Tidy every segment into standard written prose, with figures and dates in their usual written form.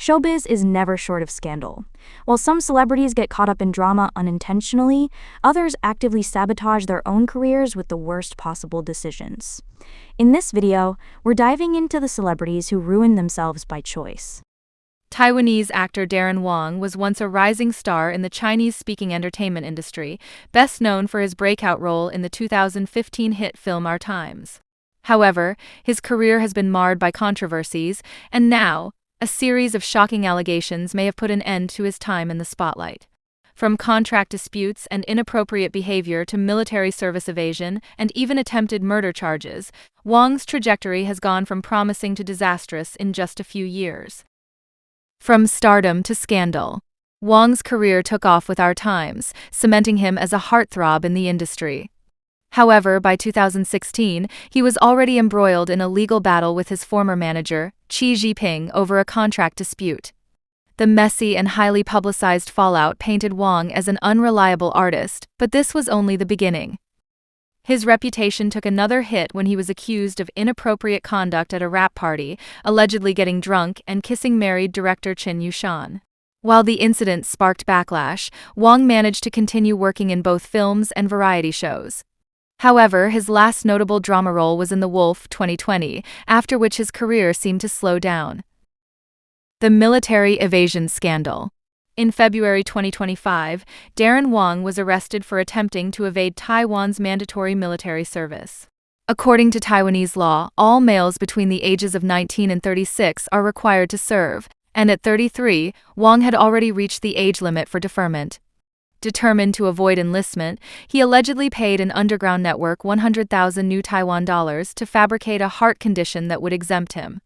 Showbiz is never short of scandal. While some celebrities get caught up in drama unintentionally, others actively sabotage their own careers with the worst possible decisions. In this video, we're diving into the celebrities who ruin themselves by choice. Taiwanese actor Darren Wong was once a rising star in the Chinese-speaking entertainment industry, best known for his breakout role in the 2015 hit film Our Times. However, his career has been marred by controversies, and now, a series of shocking allegations may have put an end to his time in the spotlight. From contract disputes and inappropriate behavior to military service evasion and even attempted murder charges, Wong's trajectory has gone from promising to disastrous in just a few years. From stardom to scandal, Wong's career took off with Our Times, cementing him as a heartthrob in the industry. However, by 2016, he was already embroiled in a legal battle with his former manager, Cai Xukun, over a contract dispute. The messy and highly publicized fallout painted Wong as an unreliable artist, but this was only the beginning. His reputation took another hit when he was accused of inappropriate conduct at a rap party, allegedly getting drunk and kissing married director Zheng Shuang. While the incident sparked backlash, Wong managed to continue working in both films and variety shows. However, his last notable drama role was in The Wolf 2020, after which his career seemed to slow down. The military evasion scandal. In February 2025, Darren Wong was arrested for attempting to evade Taiwan's mandatory military service. According to Taiwanese law, all males between the ages of 19 and 36 are required to serve, and at 33, Wong had already reached the age limit for deferment. Determined to avoid enlistment, he allegedly paid an underground network 100,000 new Taiwan dollars to fabricate a heart condition that would exempt him.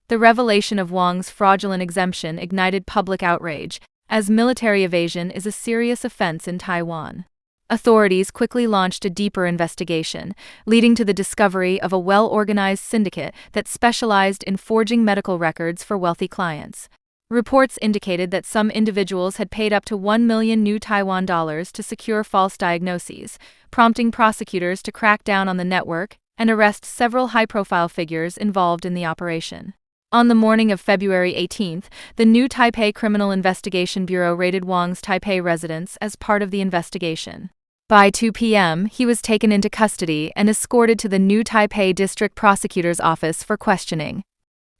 The revelation of Wong's fraudulent exemption ignited public outrage, as military evasion is a serious offense in Taiwan. Authorities quickly launched a deeper investigation, leading to the discovery of a well-organized syndicate that specialized in forging medical records for wealthy clients. Reports indicated that some individuals had paid up to 1 million new Taiwan dollars to secure false diagnoses, prompting prosecutors to crack down on the network and arrest several high-profile figures involved in the operation. On the morning of February 18, the New Taipei Criminal Investigation Bureau raided Wong's Taipei residence as part of the investigation. By 2 p.m., he was taken into custody and escorted to the New Taipei District Prosecutor's office for questioning.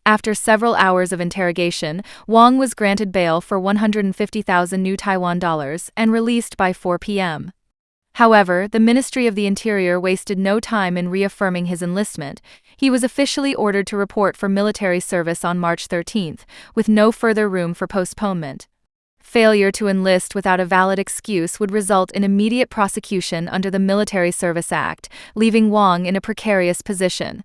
After several hours of interrogation, Wong was granted bail for 150,000 new Taiwan dollars and released by 4 p.m. However, the Ministry of the Interior wasted no time in reaffirming his enlistment. He was officially ordered to report for military service on March 13, with no further room for postponement. Failure to enlist without a valid excuse would result in immediate prosecution under the Military Service Act, leaving Wong in a precarious position.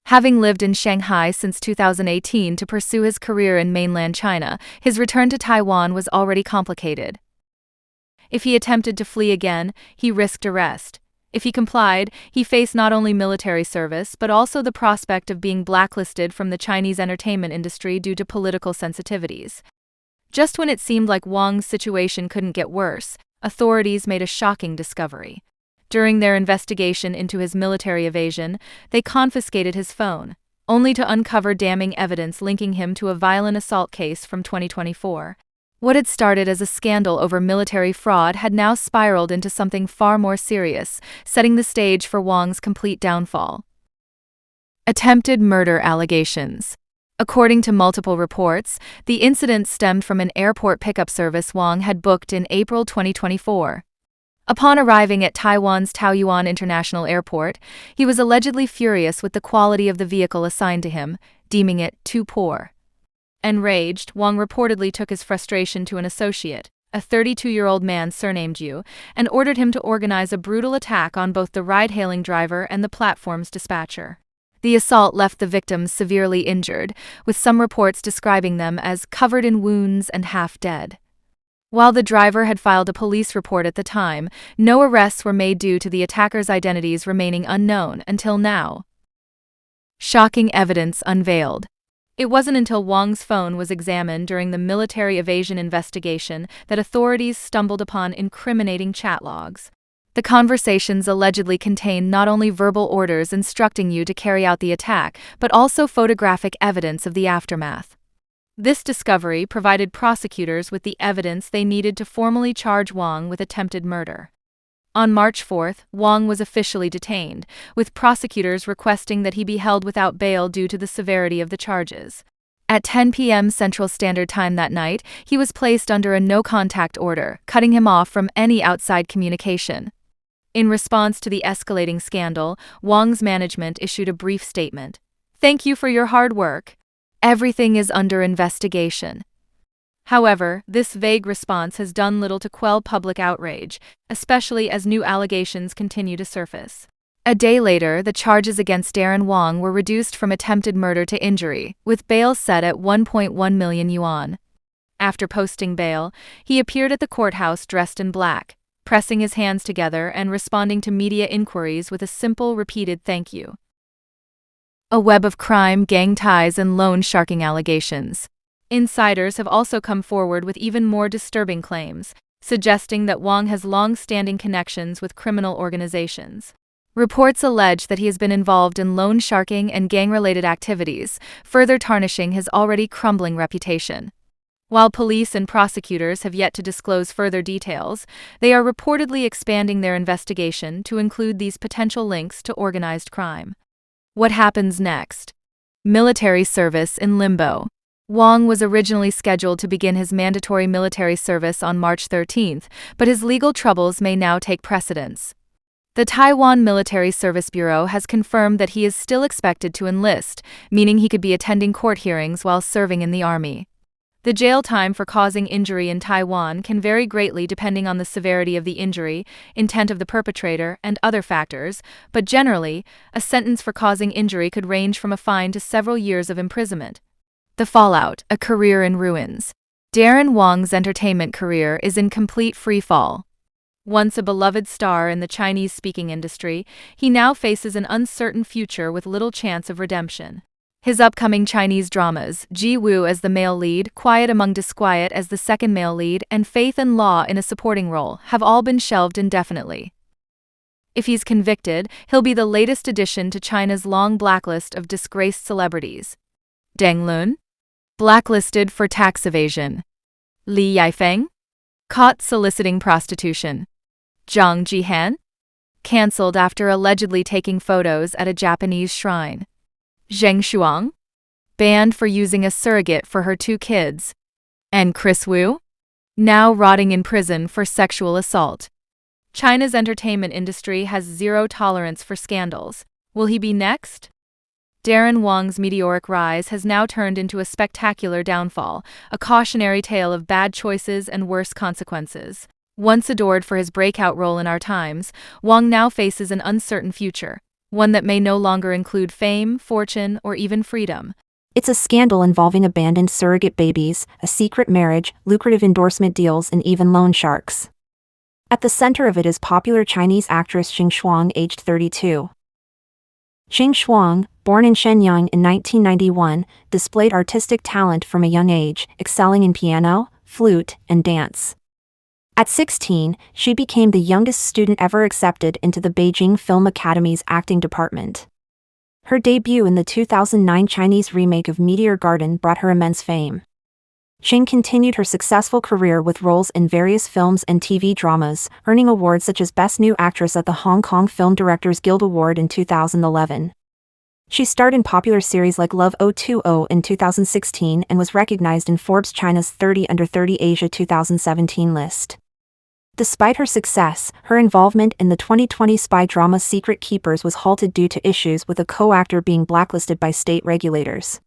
Having lived in Shanghai since 2018 to pursue his career in mainland China, his return to Taiwan was already complicated. If he attempted to flee again, he risked arrest. If he complied, he faced not only military service but also the prospect of being blacklisted from the Chinese entertainment industry due to political sensitivities. Just when it seemed like Wong's situation couldn't get worse, authorities made a shocking discovery. During their investigation into his military evasion, they confiscated his phone, only to uncover damning evidence linking him to a violent assault case from 2024. What had started as a scandal over military fraud had now spiraled into something far more serious, setting the stage for Wong's complete downfall. Attempted murder allegations. According to multiple reports, the incident stemmed from an airport pickup service Wong had booked in April 2024. Upon arriving at Taiwan's Taoyuan International Airport, he was allegedly furious with the quality of the vehicle assigned to him, deeming it too poor. Enraged, Wong reportedly took his frustration to an associate, a 32-year-old man surnamed Yu, and ordered him to organize a brutal attack on both the ride-hailing driver and the platform's dispatcher. The assault left the victims severely injured, with some reports describing them as covered in wounds and half dead. While the driver had filed a police report at the time, no arrests were made due to the attackers' identities remaining unknown until now. Shocking evidence unveiled. It wasn't until Wong's phone was examined during the military evasion investigation that authorities stumbled upon incriminating chat logs. The conversations allegedly contained not only verbal orders instructing you to carry out the attack, but also photographic evidence of the aftermath. This discovery provided prosecutors with the evidence they needed to formally charge Wong with attempted murder. On March 4, Wong was officially detained, with prosecutors requesting that he be held without bail due to the severity of the charges. At 10 p.m. Central Standard Time that night, he was placed under a no-contact order, cutting him off from any outside communication. In response to the escalating scandal, Wong's management issued a brief statement. "Thank you for your hard work. Everything is under investigation." However, this vague response has done little to quell public outrage, especially as new allegations continue to surface. A day later, the charges against Darren Wong were reduced from attempted murder to injury, with bail set at 1.1 million yuan. After posting bail, he appeared at the courthouse dressed in black, pressing his hands together and responding to media inquiries with a simple, repeated thank you. A web of crime, gang ties, and loan sharking allegations. Insiders have also come forward with even more disturbing claims, suggesting that Wong has long-standing connections with criminal organizations. Reports allege that he has been involved in loan sharking and gang-related activities, further tarnishing his already crumbling reputation. While police and prosecutors have yet to disclose further details, they are reportedly expanding their investigation to include these potential links to organized crime. What happens next? Military service in limbo. Wong was originally scheduled to begin his mandatory military service on March 13, but his legal troubles may now take precedence. The Taiwan Military Service Bureau has confirmed that he is still expected to enlist, meaning he could be attending court hearings while serving in the army. The jail time for causing injury in Taiwan can vary greatly depending on the severity of the injury, intent of the perpetrator, and other factors, but generally, a sentence for causing injury could range from a fine to several years of imprisonment. The fallout, a career in ruins. Darren Wong's entertainment career is in complete freefall. Once a beloved star in the Chinese-speaking industry, he now faces an uncertain future with little chance of redemption. His upcoming Chinese dramas, Ji Woo as the male lead, Quiet Among Disquiet as the second male lead, and Faith and Law in a supporting role, have all been shelved indefinitely. If he's convicted, he'll be the latest addition to China's long blacklist of disgraced celebrities. Deng Lun? Blacklisted for tax evasion. Li Yifeng? Caught soliciting prostitution. Zhang Jike? Cancelled after allegedly taking photos at a Japanese shrine. Zheng Shuang? Banned for using a surrogate for her 2 kids. And Chris Wu? Now rotting in prison for sexual assault. China's entertainment industry has zero tolerance for scandals. Will he be next? Darren Wong's meteoric rise has now turned into a spectacular downfall, a cautionary tale of bad choices and worse consequences. Once adored for his breakout role in our times, Wong now faces an uncertain future, one that may no longer include fame, fortune, or even freedom. It's a scandal involving abandoned surrogate babies, a secret marriage, lucrative endorsement deals, and even loan sharks. At the center of it is popular Chinese actress Zheng Shuang, aged 32. Zheng Shuang, born in Shenyang in 1991, displayed artistic talent from a young age, excelling in piano, flute, and dance. At 16, she became the youngest student ever accepted into the Beijing Film Academy's acting department. Her debut in the 2009 Chinese remake of Meteor Garden brought her immense fame. Zheng continued her successful career with roles in various films and TV dramas, earning awards such as Best New Actress at the Hong Kong Film Directors Guild Award in 2011. She starred in popular series like Love 020 in 2016 and was recognized in Forbes China's 30 Under 30 Asia 2017 list. Despite her success, her involvement in the 2020 spy drama Secret Keepers was halted due to issues with a co-actor being blacklisted by state regulators.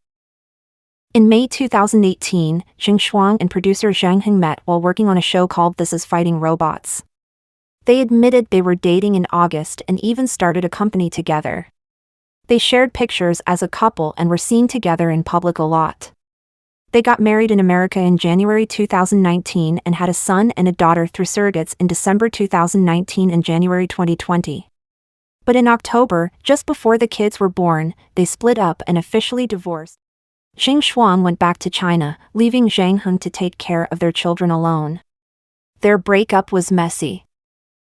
In May 2018, Zheng Shuang and producer Zhang Jike met while working on a show called This Is Fighting Robots. They admitted they were dating in August and even started a company together. They shared pictures as a couple and were seen together in public a lot. They got married in America in January 2019 and had a son and a daughter through surrogates in December 2019 and January 2020. But in October, just before the kids were born, they split up and officially divorced. Zheng Shuang went back to China, leaving Zhang Jike to take care of their children alone. Their breakup was messy.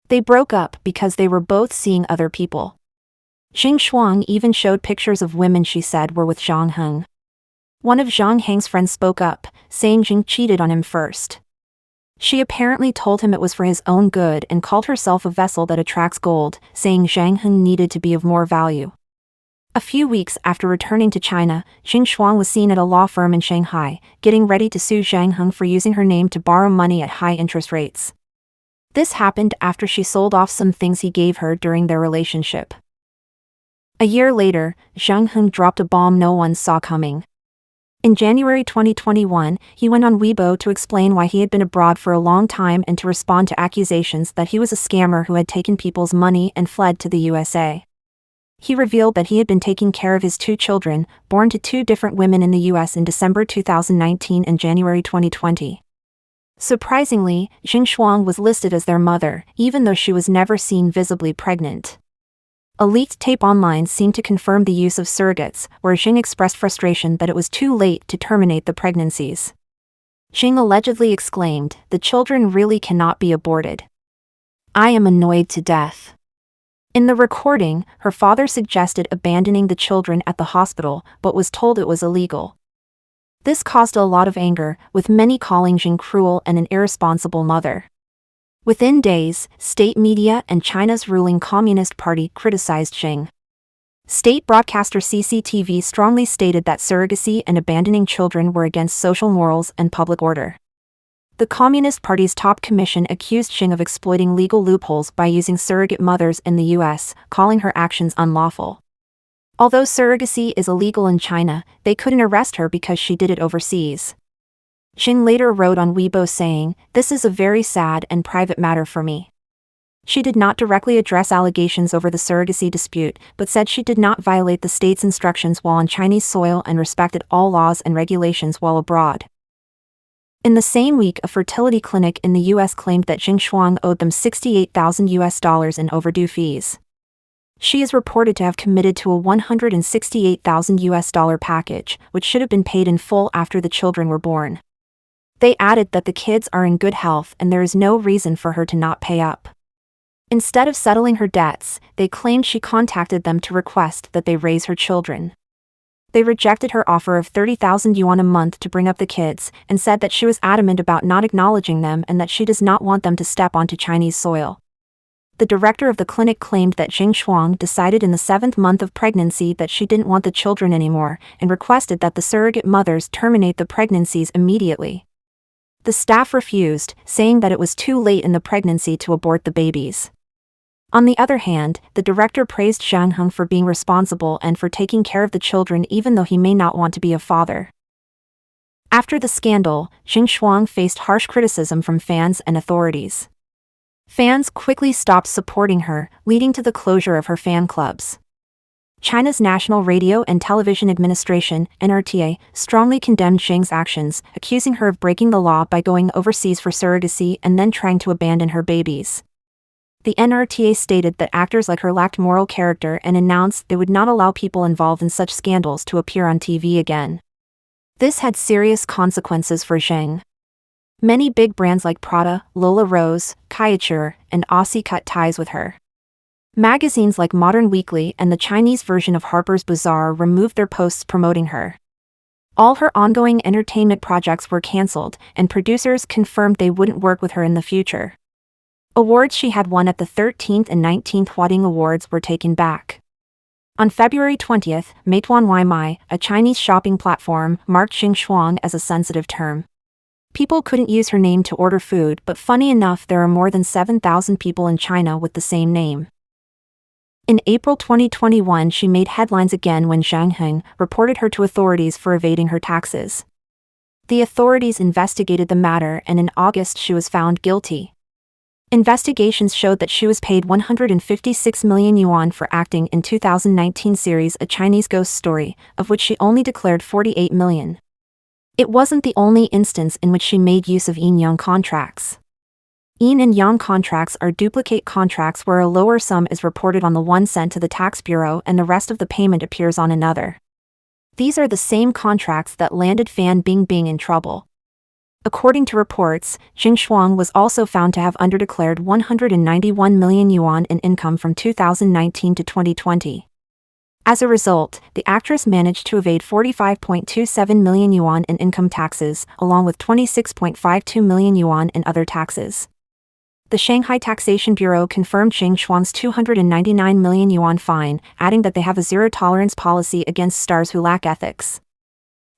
They broke up because they were both seeing other people. Zheng Shuang even showed pictures of women she said were with Zhang Jike. One of Zhang Heng's friends spoke up, saying Zheng cheated on him first. She apparently told him it was for his own good and called herself a vessel that attracts gold, saying Zhang Heng needed to be of more value. A few weeks after returning to China, Zheng Shuang was seen at a law firm in Shanghai, getting ready to sue Zhang Heng for using her name to borrow money at high interest rates. This happened after she sold off some things he gave her during their relationship. A year later, Zhang Heng dropped a bomb no one saw coming. In January 2021, he went on Weibo to explain why he had been abroad for a long time and to respond to accusations that he was a scammer who had taken people's money and fled to the USA. He revealed that he had been taking care of his 2 children, born to 2 different women in the US in December 2019 and January 2020. Surprisingly, Zheng Shuang was listed as their mother, even though she was never seen visibly pregnant. A leaked tape online seemed to confirm the use of surrogates, where Zheng expressed frustration that it was too late to terminate the pregnancies. Zheng allegedly exclaimed, "The children really cannot be aborted. I am annoyed to death." In the recording, her father suggested abandoning the children at the hospital, but was told it was illegal. This caused a lot of anger, with many calling Zheng cruel and an irresponsible mother. Within days, state media and China's ruling Communist Party criticized Zheng. State broadcaster CCTV strongly stated that surrogacy and abandoning children were against social morals and public order. The Communist Party's top commission accused Zheng of exploiting legal loopholes by using surrogate mothers in the US, calling her actions unlawful. Although surrogacy is illegal in China, they couldn't arrest her because she did it overseas. Zheng later wrote on Weibo saying, "This is a very sad and private matter for me." She did not directly address allegations over the surrogacy dispute, but said she did not violate the state's instructions while on Chinese soil and respected all laws and regulations while abroad. In the same week, a fertility clinic in the US claimed that Zheng Shuang owed them $68,000 in overdue fees. She is reported to have committed to a $168,000 package, which should have been paid in full after the children were born. They added that the kids are in good health and there is no reason for her to not pay up. Instead of settling her debts, they claimed she contacted them to request that they raise her children. They rejected her offer of 30,000 yuan a month to bring up the kids, and said that she was adamant about not acknowledging them and that she does not want them to step onto Chinese soil. The director of the clinic claimed that Zheng Shuang decided in the 7th month of pregnancy that she didn't want the children anymore, and requested that the surrogate mothers terminate the pregnancies immediately. The staff refused, saying that it was too late in the pregnancy to abort the babies. On the other hand, the director praised Zhang Heng for being responsible and for taking care of the children even though he may not want to be a father. After the scandal, Zheng Shuang faced harsh criticism from fans and authorities. Fans quickly stopped supporting her, leading to the closure of her fan clubs. China's National Radio and Television Administration, NRTA, strongly condemned Zheng's actions, accusing her of breaking the law by going overseas for surrogacy and then trying to abandon her babies. The NRTA stated that actors like her lacked moral character and announced they would not allow people involved in such scandals to appear on TV again. This had serious consequences for Zheng. Many big brands like Prada, Lola Rose, Cai Xukun, and Aussie cut ties with her. Magazines like Modern Weekly and the Chinese version of Harper's Bazaar removed their posts promoting her. All her ongoing entertainment projects were cancelled, and producers confirmed they wouldn't work with her in the future. Awards she had won at the 13th and 19th Huading Awards were taken back. On February 20th, Meituan Waimai, a Chinese shopping platform, marked Zheng Shuang as a sensitive term. People couldn't use her name to order food, but funny enough there are more than 7,000 people in China with the same name. In April 2021 she made headlines again when Zhang Heng reported her to authorities for evading her taxes. The authorities investigated the matter and in August she was found guilty. Investigations showed that she was paid 156 million yuan for acting in 2019 series A Chinese Ghost Story, of which she only declared 48 million. It wasn't the only instance in which she made use of yin-yang contracts. Yin and yang contracts are duplicate contracts where a lower sum is reported on the one sent to the tax bureau and the rest of the payment appears on another. These are the same contracts that landed fan Bingbing in trouble. According to reports, Zheng Shuang was also found to have underdeclared 191 million yuan in income from 2019 to 2020. As a result, the actress managed to evade 45.27 million yuan in income taxes, along with 26.52 million yuan in other taxes. The Shanghai Taxation Bureau confirmed Zheng Shuang's 299 million yuan fine, adding that they have a zero-tolerance policy against stars who lack ethics.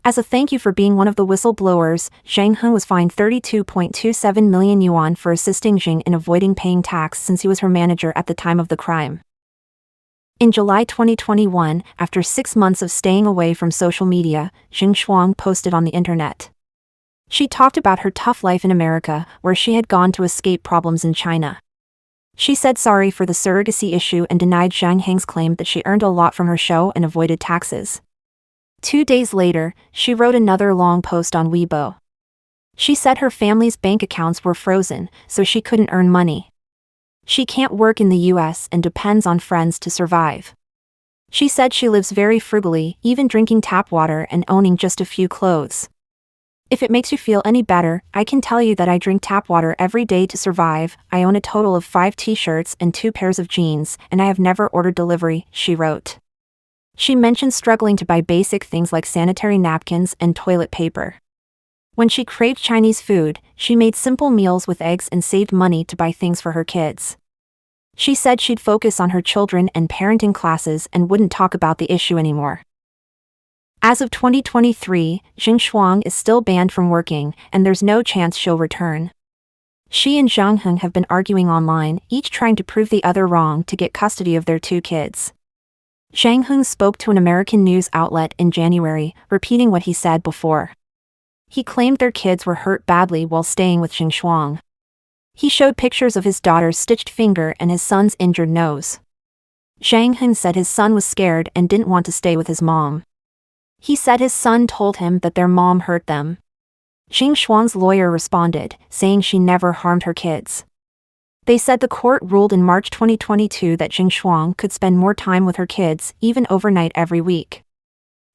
As a thank you for being one of the whistleblowers, Zhang Heng was fined 32.27 million yuan for assisting Zheng in avoiding paying tax since he was her manager at the time of the crime. In July 2021, after 6 months of staying away from social media, Zheng Shuang posted on the internet. She talked about her tough life in America, where she had gone to escape problems in China. She said sorry for the surrogacy issue and denied Zhang Heng's claim that she earned a lot from her show and avoided taxes. 2 days later, she wrote another long post on Weibo. She said her family's bank accounts were frozen, so she couldn't earn money. She can't work in the US and depends on friends to survive. She said she lives very frugally, even drinking tap water and owning just a few clothes. If it makes you feel any better, I can tell you that I drink tap water every day to survive. I own a total of 5 t-shirts and 2 pairs of jeans, and I have never ordered delivery, she wrote. She mentioned struggling to buy basic things like sanitary napkins and toilet paper. When she craved Chinese food, she made simple meals with eggs and saved money to buy things for her kids. She said she'd focus on her children and parenting classes and wouldn't talk about the issue anymore. As of 2023, Zheng Shuang is still banned from working, and there's no chance she'll return. She and Zhang Heng have been arguing online, each trying to prove the other wrong to get custody of their 2 kids. Zhang Heng spoke to an American news outlet in January, repeating what he said before. He claimed their kids were hurt badly while staying with Zheng Shuang. He showed pictures of his daughter's stitched finger and his son's injured nose. Zhang Heng said his son was scared and didn't want to stay with his mom. He said his son told him that their mom hurt them. Zheng Shuang's lawyer responded, saying she never harmed her kids. They said the court ruled in March 2022 that Zheng Shuang could spend more time with her kids, even overnight every week.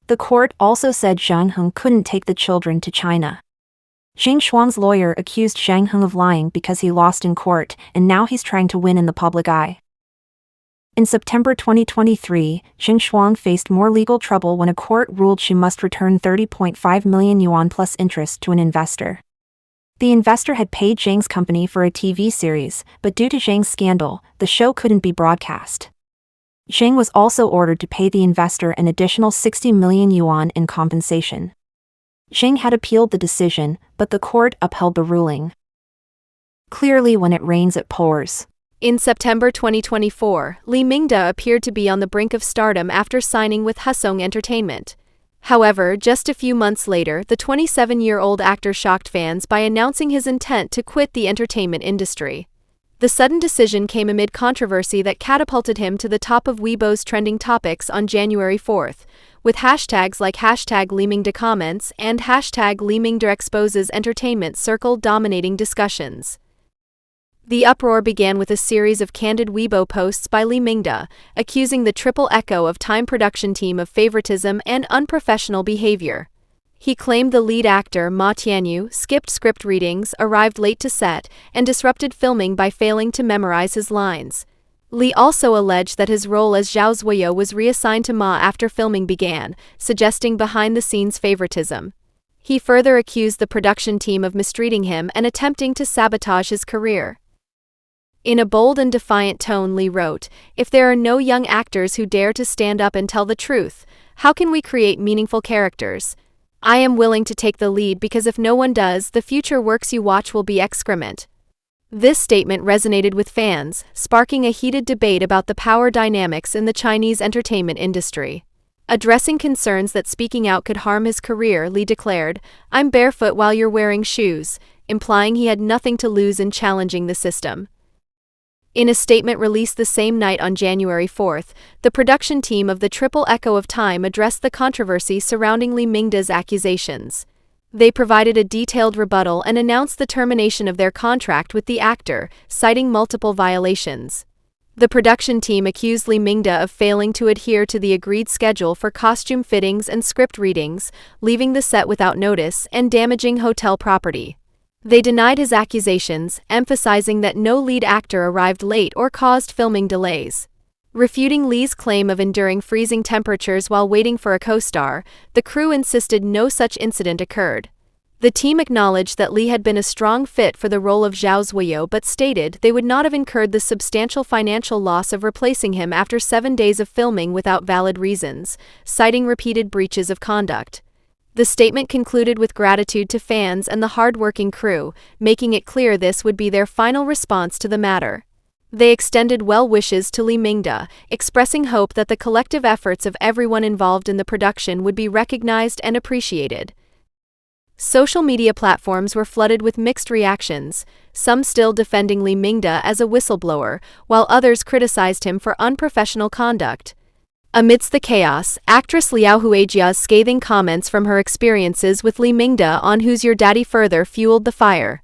The court also said Zhang Heng couldn't take the children to China. Zheng Shuang's lawyer accused Zhang Heng of lying because he lost in court, and now he's trying to win in the public eye. In September 2023, Zheng Shuang faced more legal trouble when a court ruled she must return 30.5 million yuan plus interest to an investor. The investor had paid Zheng's company for a TV series, but due to Zheng's scandal, the show couldn't be broadcast. Zheng was also ordered to pay the investor an additional 60 million yuan in compensation. Zheng had appealed the decision, but the court upheld the ruling. Clearly, when it rains it pours. In September 2024, Li Mingde appeared to be on the brink of stardom after signing with Husong Entertainment. However, just a few months later, the 27-year-old actor shocked fans by announcing his intent to quit the entertainment industry. The sudden decision came amid controversy that catapulted him to the top of Weibo's trending topics on January 4th, with hashtags like #LiMingdeComments and #LiMingdeExposesEntertainment circle dominating discussions. The uproar began with a series of candid Weibo posts by Li Mingde, accusing the Triple Echo of Time production team of favoritism and unprofessional behavior. He claimed the lead actor, Ma Tianyu, skipped script readings, arrived late to set, and disrupted filming by failing to memorize his lines. Li also alleged that his role as Zhao Zuoyo was reassigned to Ma after filming began, suggesting behind-the-scenes favoritism. He further accused the production team of mistreating him and attempting to sabotage his career. In a bold and defiant tone, Li wrote, "If there are no young actors who dare to stand up and tell the truth, how can we create meaningful characters? I am willing to take the lead because if no one does, the future works you watch will be excrement." This statement resonated with fans, sparking a heated debate about the power dynamics in the Chinese entertainment industry. Addressing concerns that speaking out could harm his career, Li declared, "I'm barefoot while you're wearing shoes," implying he had nothing to lose in challenging the system. In a statement released the same night on January 4th, the production team of the Triple Echo of Time addressed the controversy surrounding Li Mingde's accusations. They provided a detailed rebuttal and announced the termination of their contract with the actor, citing multiple violations. The production team accused Li Mingde of failing to adhere to the agreed schedule for costume fittings and script readings, leaving the set without notice, and damaging hotel property. They denied his accusations, emphasizing that no lead actor arrived late or caused filming delays. Refuting Li's claim of enduring freezing temperatures while waiting for a co-star, the crew insisted no such incident occurred. The team acknowledged that Li had been a strong fit for the role of Zhao Zuoyo but stated they would not have incurred the substantial financial loss of replacing him after 7 days of filming without valid reasons, citing repeated breaches of conduct. The statement concluded with gratitude to fans and the hard-working crew, making it clear this would be their final response to the matter. They extended well wishes to Li Mingde, expressing hope that the collective efforts of everyone involved in the production would be recognized and appreciated. Social media platforms were flooded with mixed reactions, some still defending Li Mingde as a whistleblower, while others criticized him for unprofessional conduct. Amidst the chaos, actress Liao Huijia's scathing comments from her experiences with Li Mingde on Who's Your Daddy further fueled the fire.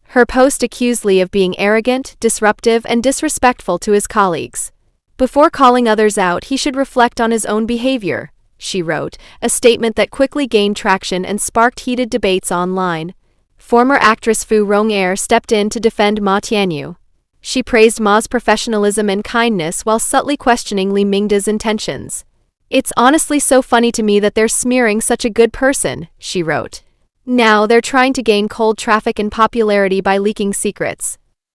Her post accused Li of being arrogant, disruptive, and disrespectful to his colleagues. Before calling others out, he should reflect on his own behavior, she wrote, a statement that quickly gained traction and sparked heated debates online. Former actress Fu Rong'er stepped in to defend Ma Tianyu. She praised Ma's professionalism and kindness while subtly questioning Li Mingde's intentions. "It's honestly so funny to me that they're smearing such a good person," she wrote. "Now they're trying to gain cold traffic and popularity by leaking secrets."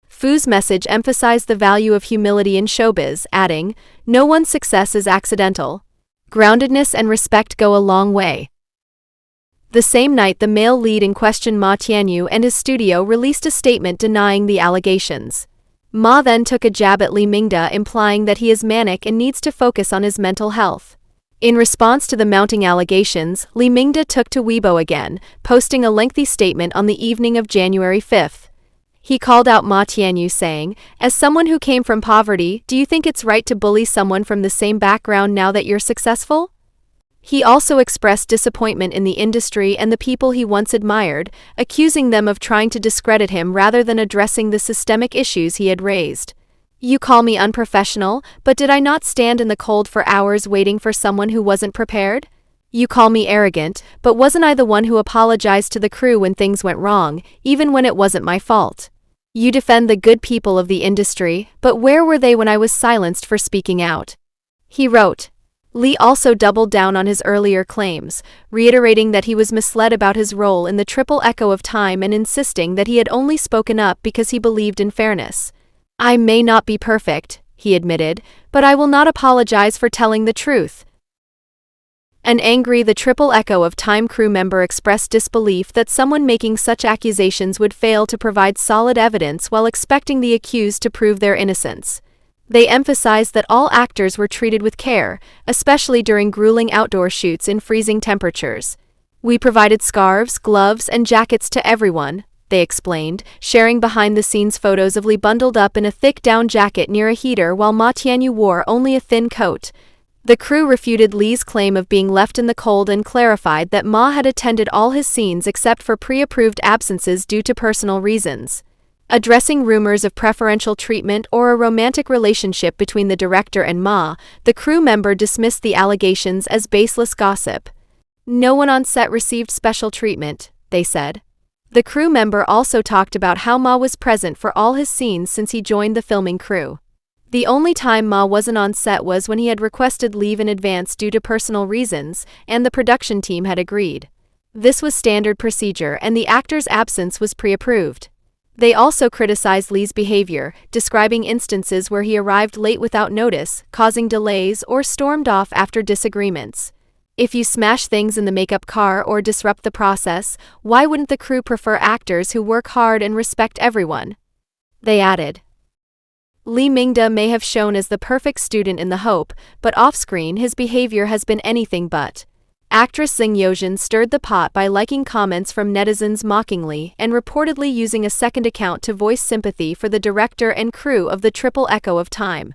Fu's message emphasized the value of humility in showbiz, adding, "No one's success is accidental. Groundedness and respect go a long way." The same night, the male lead in question, Ma Tianyu, and his studio released a statement denying the allegations. Ma then took a jab at Li Mingde, implying that he is manic and needs to focus on his mental health. In response to the mounting allegations, Li Mingde took to Weibo again, posting a lengthy statement on the evening of January 5th. He called out Ma Tianyu, saying, "As someone who came from poverty, do you think it's right to bully someone from the same background now that you're successful?" He also expressed disappointment in the industry and the people he once admired, accusing them of trying to discredit him rather than addressing the systemic issues he had raised. "You call me unprofessional, but did I not stand in the cold for hours waiting for someone who wasn't prepared? You call me arrogant, but wasn't I the one who apologized to the crew when things went wrong, even when it wasn't my fault? You defend the good people of the industry, but where were they when I was silenced for speaking out?" he wrote. Li also doubled down on his earlier claims, reiterating that he was misled about his role in the triple echo of time and insisting that he had only spoken up because he believed in fairness. "I may not be perfect," he admitted, "but I will not apologize for telling the truth." An angry The Triple Echo of Time crew member expressed disbelief that someone making such accusations would fail to provide solid evidence while expecting the accused to prove their innocence. They emphasized that all actors were treated with care, especially during grueling outdoor shoots in freezing temperatures. "We provided scarves, gloves, and jackets to everyone," they explained, sharing behind-the-scenes photos of Li bundled up in a thick down jacket near a heater while Ma Tianyu wore only a thin coat. The crew refuted Li's claim of being left in the cold and clarified that Ma had attended all his scenes except for pre-approved absences due to personal reasons. Addressing rumors of preferential treatment or a romantic relationship between the director and Ma, the crew member dismissed the allegations as baseless gossip. "No one on set received special treatment," they said. The crew member also talked about how Ma was present for all his scenes since he joined the filming crew. The only time Ma wasn't on set was when he had requested leave in advance due to personal reasons, and the production team had agreed. This was standard procedure and the actor's absence was pre-approved. They also criticized Li's behavior, describing instances where he arrived late without notice, causing delays, or stormed off after disagreements. "If you smash things in the makeup car or disrupt the process, why wouldn't the crew prefer actors who work hard and respect everyone?" they added. Li Mingde may have shown as the perfect student in The Hope, but off-screen his behavior has been anything but. Actress Zheng Shuang stirred the pot by liking comments from netizens mockingly and reportedly using a second account to voice sympathy for the director and crew of The Triple Echo of Time.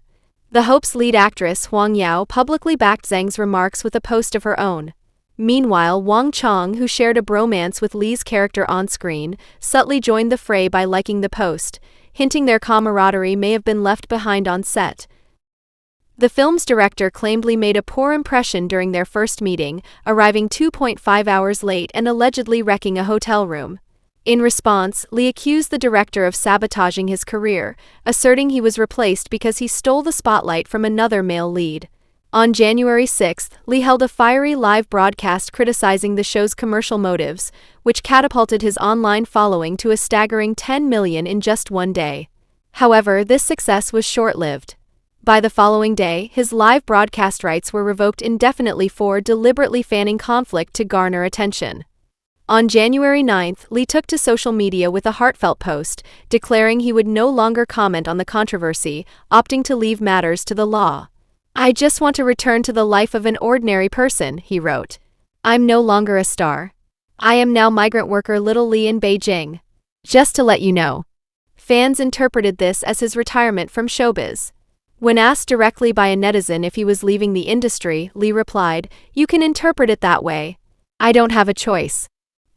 The Hope's lead actress Huang Yao publicly backed Zheng's remarks with a post of her own. Meanwhile, Wang Chong, who shared a bromance with Li's character on-screen, subtly joined the fray by liking the post, hinting their camaraderie may have been left behind on set. The film's director claimed Li made a poor impression during their first meeting, arriving 2.5 hours late and allegedly wrecking a hotel room. In response, Li accused the director of sabotaging his career, asserting he was replaced because he stole the spotlight from another male lead. On January 6, Li held a fiery live broadcast criticizing the show's commercial motives, which catapulted his online following to a staggering 10 million in just one day. However, this success was short-lived. By the following day, his live broadcast rights were revoked indefinitely for deliberately fanning conflict to garner attention. On January 9, Li took to social media with a heartfelt post, declaring he would no longer comment on the controversy, opting to leave matters to the law. "I just want to return to the life of an ordinary person," he wrote. "I'm no longer a star. I am now migrant worker Little Li in Beijing. Just to let you know." Fans interpreted this as his retirement from showbiz. When asked directly by a netizen if he was leaving the industry, Li replied, "You can interpret it that way. I don't have a choice."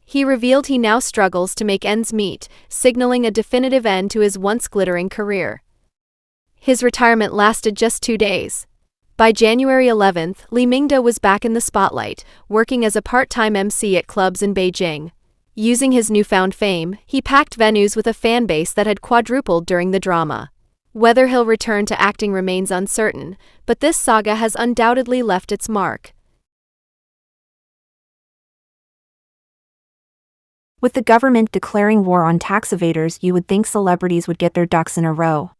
He revealed he now struggles to make ends meet, signaling a definitive end to his once glittering career. His retirement lasted just 2 days. By January 11, Li Mingde was back in the spotlight, working as a part-time MC at clubs in Beijing. Using his newfound fame, he packed venues with a fan base that had quadrupled during the drama. Whether he'll return to acting remains uncertain, but this saga has undoubtedly left its mark. With the government declaring war on tax evaders, you would think celebrities would get their ducks in a row.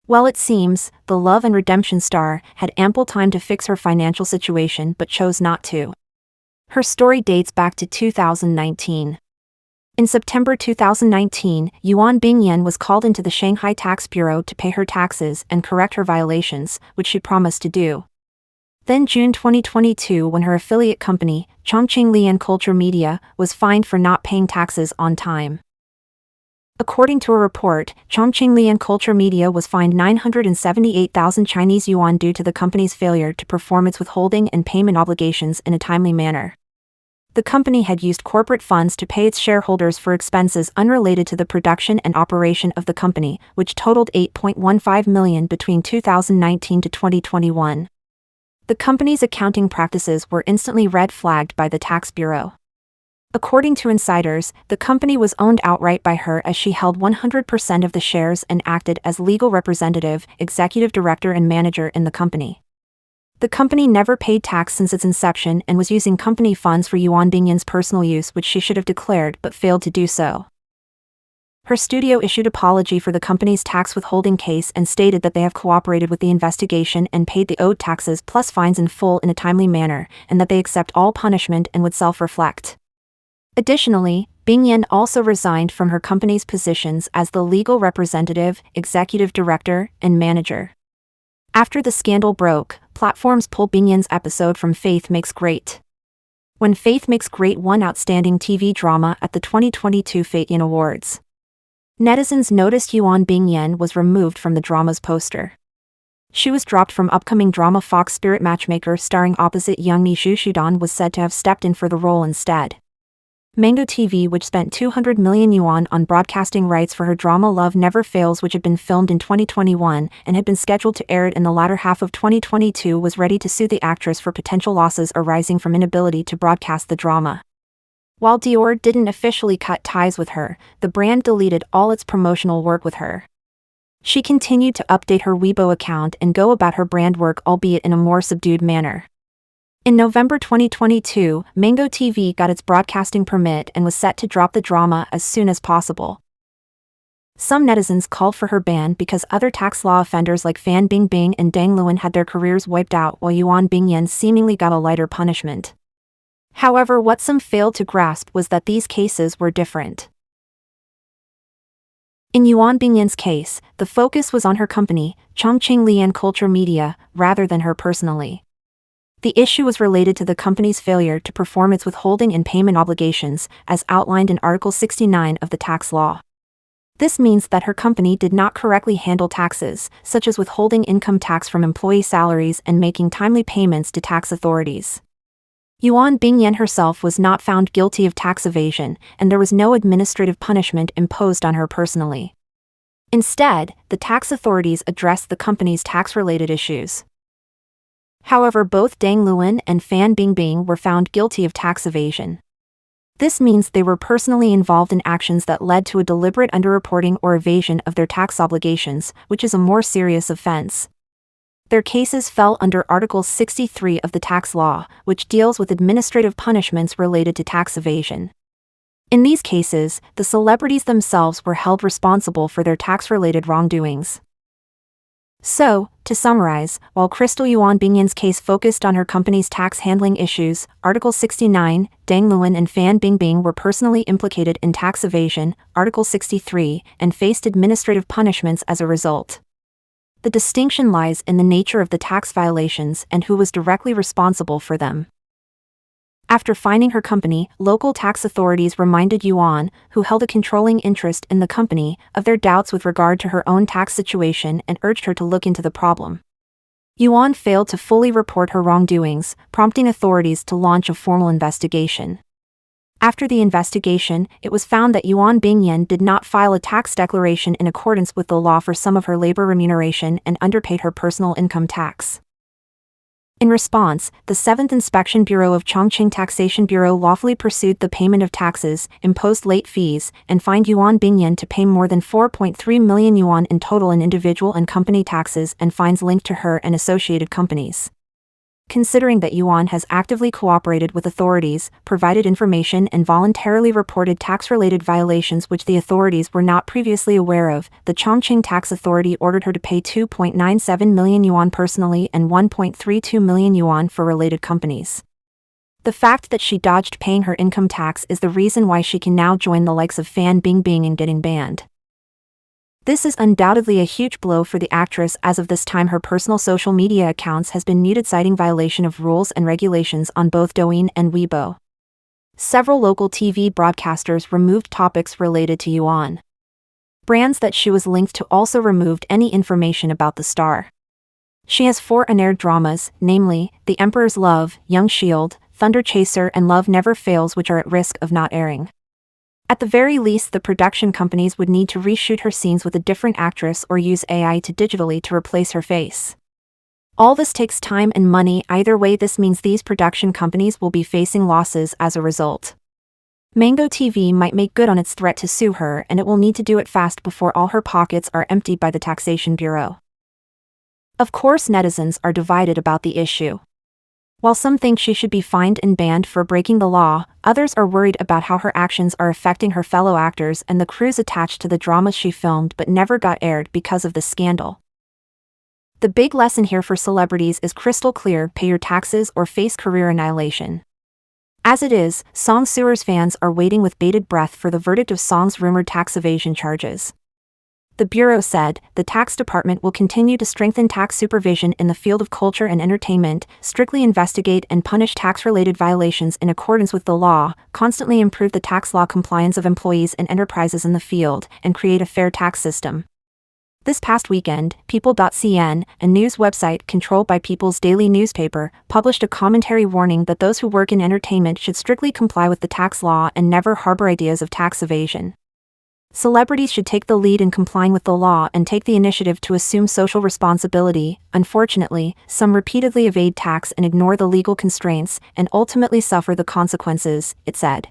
Well, it seems, the Love and Redemption star had ample time to fix her financial situation but chose not to. Her story dates back to 2019. In September 2019, Yuan Bingyan was called into the Shanghai Tax Bureau to pay her taxes and correct her violations, which she promised to do. Then June 2022, when her affiliate company, Chongqing Culture Media, was fined for not paying taxes on time. According to a report, Chongqing Culture Media was fined 978,000 Chinese yuan due to the company's failure to perform its withholding and payment obligations in a timely manner. The company had used corporate funds to pay its shareholders for expenses unrelated to the production and operation of the company, which totaled 8.15 million between 2019 to 2021. The company's accounting practices were instantly red-flagged by the tax bureau. According to insiders, the company was owned outright by her as she held 100% of the shares and acted as legal representative, executive director and manager in the company. The company never paid tax since its inception and was using company funds for Yuan Bingyan's personal use, which she should have declared but failed to do so. Her studio issued an apology for the company's tax withholding case and stated that they have cooperated with the investigation and paid the owed taxes plus fines in full in a timely manner, and that they accept all punishment and would self-reflect. Additionally, Bingyan also resigned from her company's positions as the legal representative, executive director, and manager. After the scandal broke, platforms pulled Bingyan's episode from Faith Makes Great. When Faith Makes Great won Outstanding TV Drama at the 2022 Fateyan Awards. Netizens noticed Yuan Bingyan was removed from the drama's poster. She was dropped from upcoming drama Fox Spirit Matchmaker starring opposite Youngmi Zhu was said to have stepped in for the role instead. Mango TV, which spent 200 million yuan on broadcasting rights for her drama Love Never Fails, which had been filmed in 2021 and had been scheduled to air in the latter half of 2022, was ready to sue the actress for potential losses arising from inability to broadcast the drama. While Dior didn't officially cut ties with her, the brand deleted all its promotional work with her. She continued to update her Weibo account and go about her brand work, albeit in a more subdued manner. In November 2022, Mango TV got its broadcasting permit and was set to drop the drama as soon as possible. Some netizens called for her ban because other tax law offenders like Fan Bingbing and Dang Luan had their careers wiped out, while Yuan Bingyan seemingly got a lighter punishment. However, what some failed to grasp was that these cases were different. In Yuan Bingyan's case, the focus was on her company, Chongqing Culture Media, rather than her personally. The issue was related to the company's failure to perform its withholding and payment obligations, as outlined in Article 69 of the tax law. This means that her company did not correctly handle taxes, such as withholding income tax from employee salaries and making timely payments to tax authorities. Yuan Bingyan herself was not found guilty of tax evasion, and there was no administrative punishment imposed on her personally. Instead, the tax authorities addressed the company's tax-related issues. However, both Dang Luan and Fan Bingbing were found guilty of tax evasion. This means they were personally involved in actions that led to a deliberate underreporting or evasion of their tax obligations, which is a more serious offense. Their cases fell under Article 63 of the tax law, which deals with administrative punishments related to tax evasion. In these cases, the celebrities themselves were held responsible for their tax-related wrongdoings. So, to summarize, while Crystal Yuan Bingyan's case focused on her company's tax handling issues, Article 69, Deng Luan and Fan Bingbing were personally implicated in tax evasion, Article 63, and faced administrative punishments as a result. The distinction lies in the nature of the tax violations and who was directly responsible for them. After finding her company, local tax authorities reminded Yuan, who held a controlling interest in the company, of their doubts with regard to her own tax situation and urged her to look into the problem. Yuan failed to fully report her wrongdoings, prompting authorities to launch a formal investigation. After the investigation, it was found that Yuan Bingyan did not file a tax declaration in accordance with the law for some of her labor remuneration and underpaid her personal income tax. In response, the 7th Inspection Bureau of Chongqing Taxation Bureau lawfully pursued the payment of taxes, imposed late fees, and fined Yuan Bingyan to pay more than 4.3 million yuan in total in individual and company taxes and fines linked to her and associated companies. Considering that Yuan has actively cooperated with authorities, provided information and voluntarily reported tax-related violations which the authorities were not previously aware of, the Chongqing Tax Authority ordered her to pay 2.97 million yuan personally and 1.32 million yuan for related companies. The fact that she dodged paying her income tax is the reason why she can now join the likes of Fan Bingbing in getting banned. This is undoubtedly a huge blow for the actress, as of this time her personal social media accounts has been muted, citing violation of rules and regulations on both Douyin and Weibo. Several local TV broadcasters removed topics related to Yuan. Brands that she was linked to also removed any information about the star. She has 4 unaired dramas, namely, The Emperor's Love, Young Shield, Thunder Chaser and Love Never Fails, which are at risk of not airing. At the very least, the production companies would need to reshoot her scenes with a different actress or use AI to digitally to replace her face. All this takes time and money. Either way, this means these production companies will be facing losses as a result. Mango TV might make good on its threat to sue her, and it will need to do it fast before all her pockets are emptied by the Taxation Bureau. Of course, netizens are divided about the issue. While some think she should be fined and banned for breaking the law, others are worried about how her actions are affecting her fellow actors and the crews attached to the dramas she filmed but never got aired because of this scandal. The big lesson here for celebrities is crystal clear: pay your taxes or face career annihilation. As it is, Song Suer's fans are waiting with bated breath for the verdict of Song's rumored tax evasion charges. The Bureau said, the tax department will continue to strengthen tax supervision in the field of culture and entertainment, strictly investigate and punish tax-related violations in accordance with the law, constantly improve the tax law compliance of employees and enterprises in the field, and create a fair tax system. This past weekend, People.cn, a news website controlled by People's Daily newspaper, published a commentary warning that those who work in entertainment should strictly comply with the tax law and never harbor ideas of tax evasion. Celebrities should take the lead in complying with the law and take the initiative to assume social responsibility. Unfortunately, some repeatedly evade tax and ignore the legal constraints, and ultimately suffer the consequences, it said.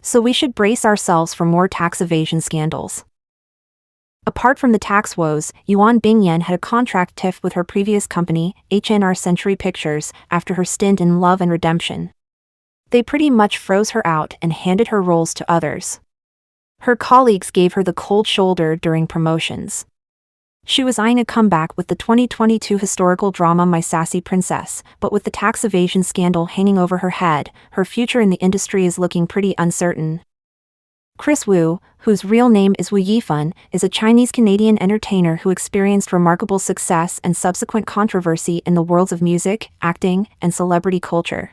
So we should brace ourselves for more tax evasion scandals. Apart from the tax woes, Yuan Bingyan had a contract tiff with her previous company, H&R Century Pictures, after her stint in Love and Redemption. They pretty much froze her out and handed her roles to others. Her colleagues gave her the cold shoulder during promotions. She was eyeing a comeback with the 2022 historical drama My Sassy Princess, but with the tax evasion scandal hanging over her head, her future in the industry is looking pretty uncertain. Chris Wu, whose real name is Wu Yifan, is a Chinese-Canadian entertainer who experienced remarkable success and subsequent controversy in the worlds of music, acting, and celebrity culture.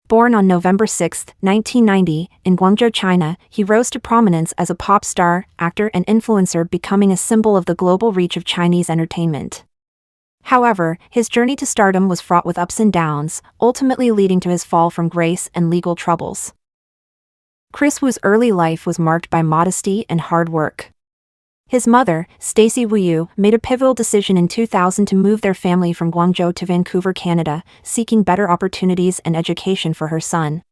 Born on November 6, 1990, in Guangzhou, China, he rose to prominence as a pop star, actor and influencer, becoming a symbol of the global reach of Chinese entertainment. However, his journey to stardom was fraught with ups and downs, ultimately leading to his fall from grace and legal troubles. Chris Wu's early life was marked by modesty and hard work. His mother, Stacey Wu, made a pivotal decision in 2000 to move their family from Guangzhou to Vancouver, Canada, seeking better opportunities and education for her son.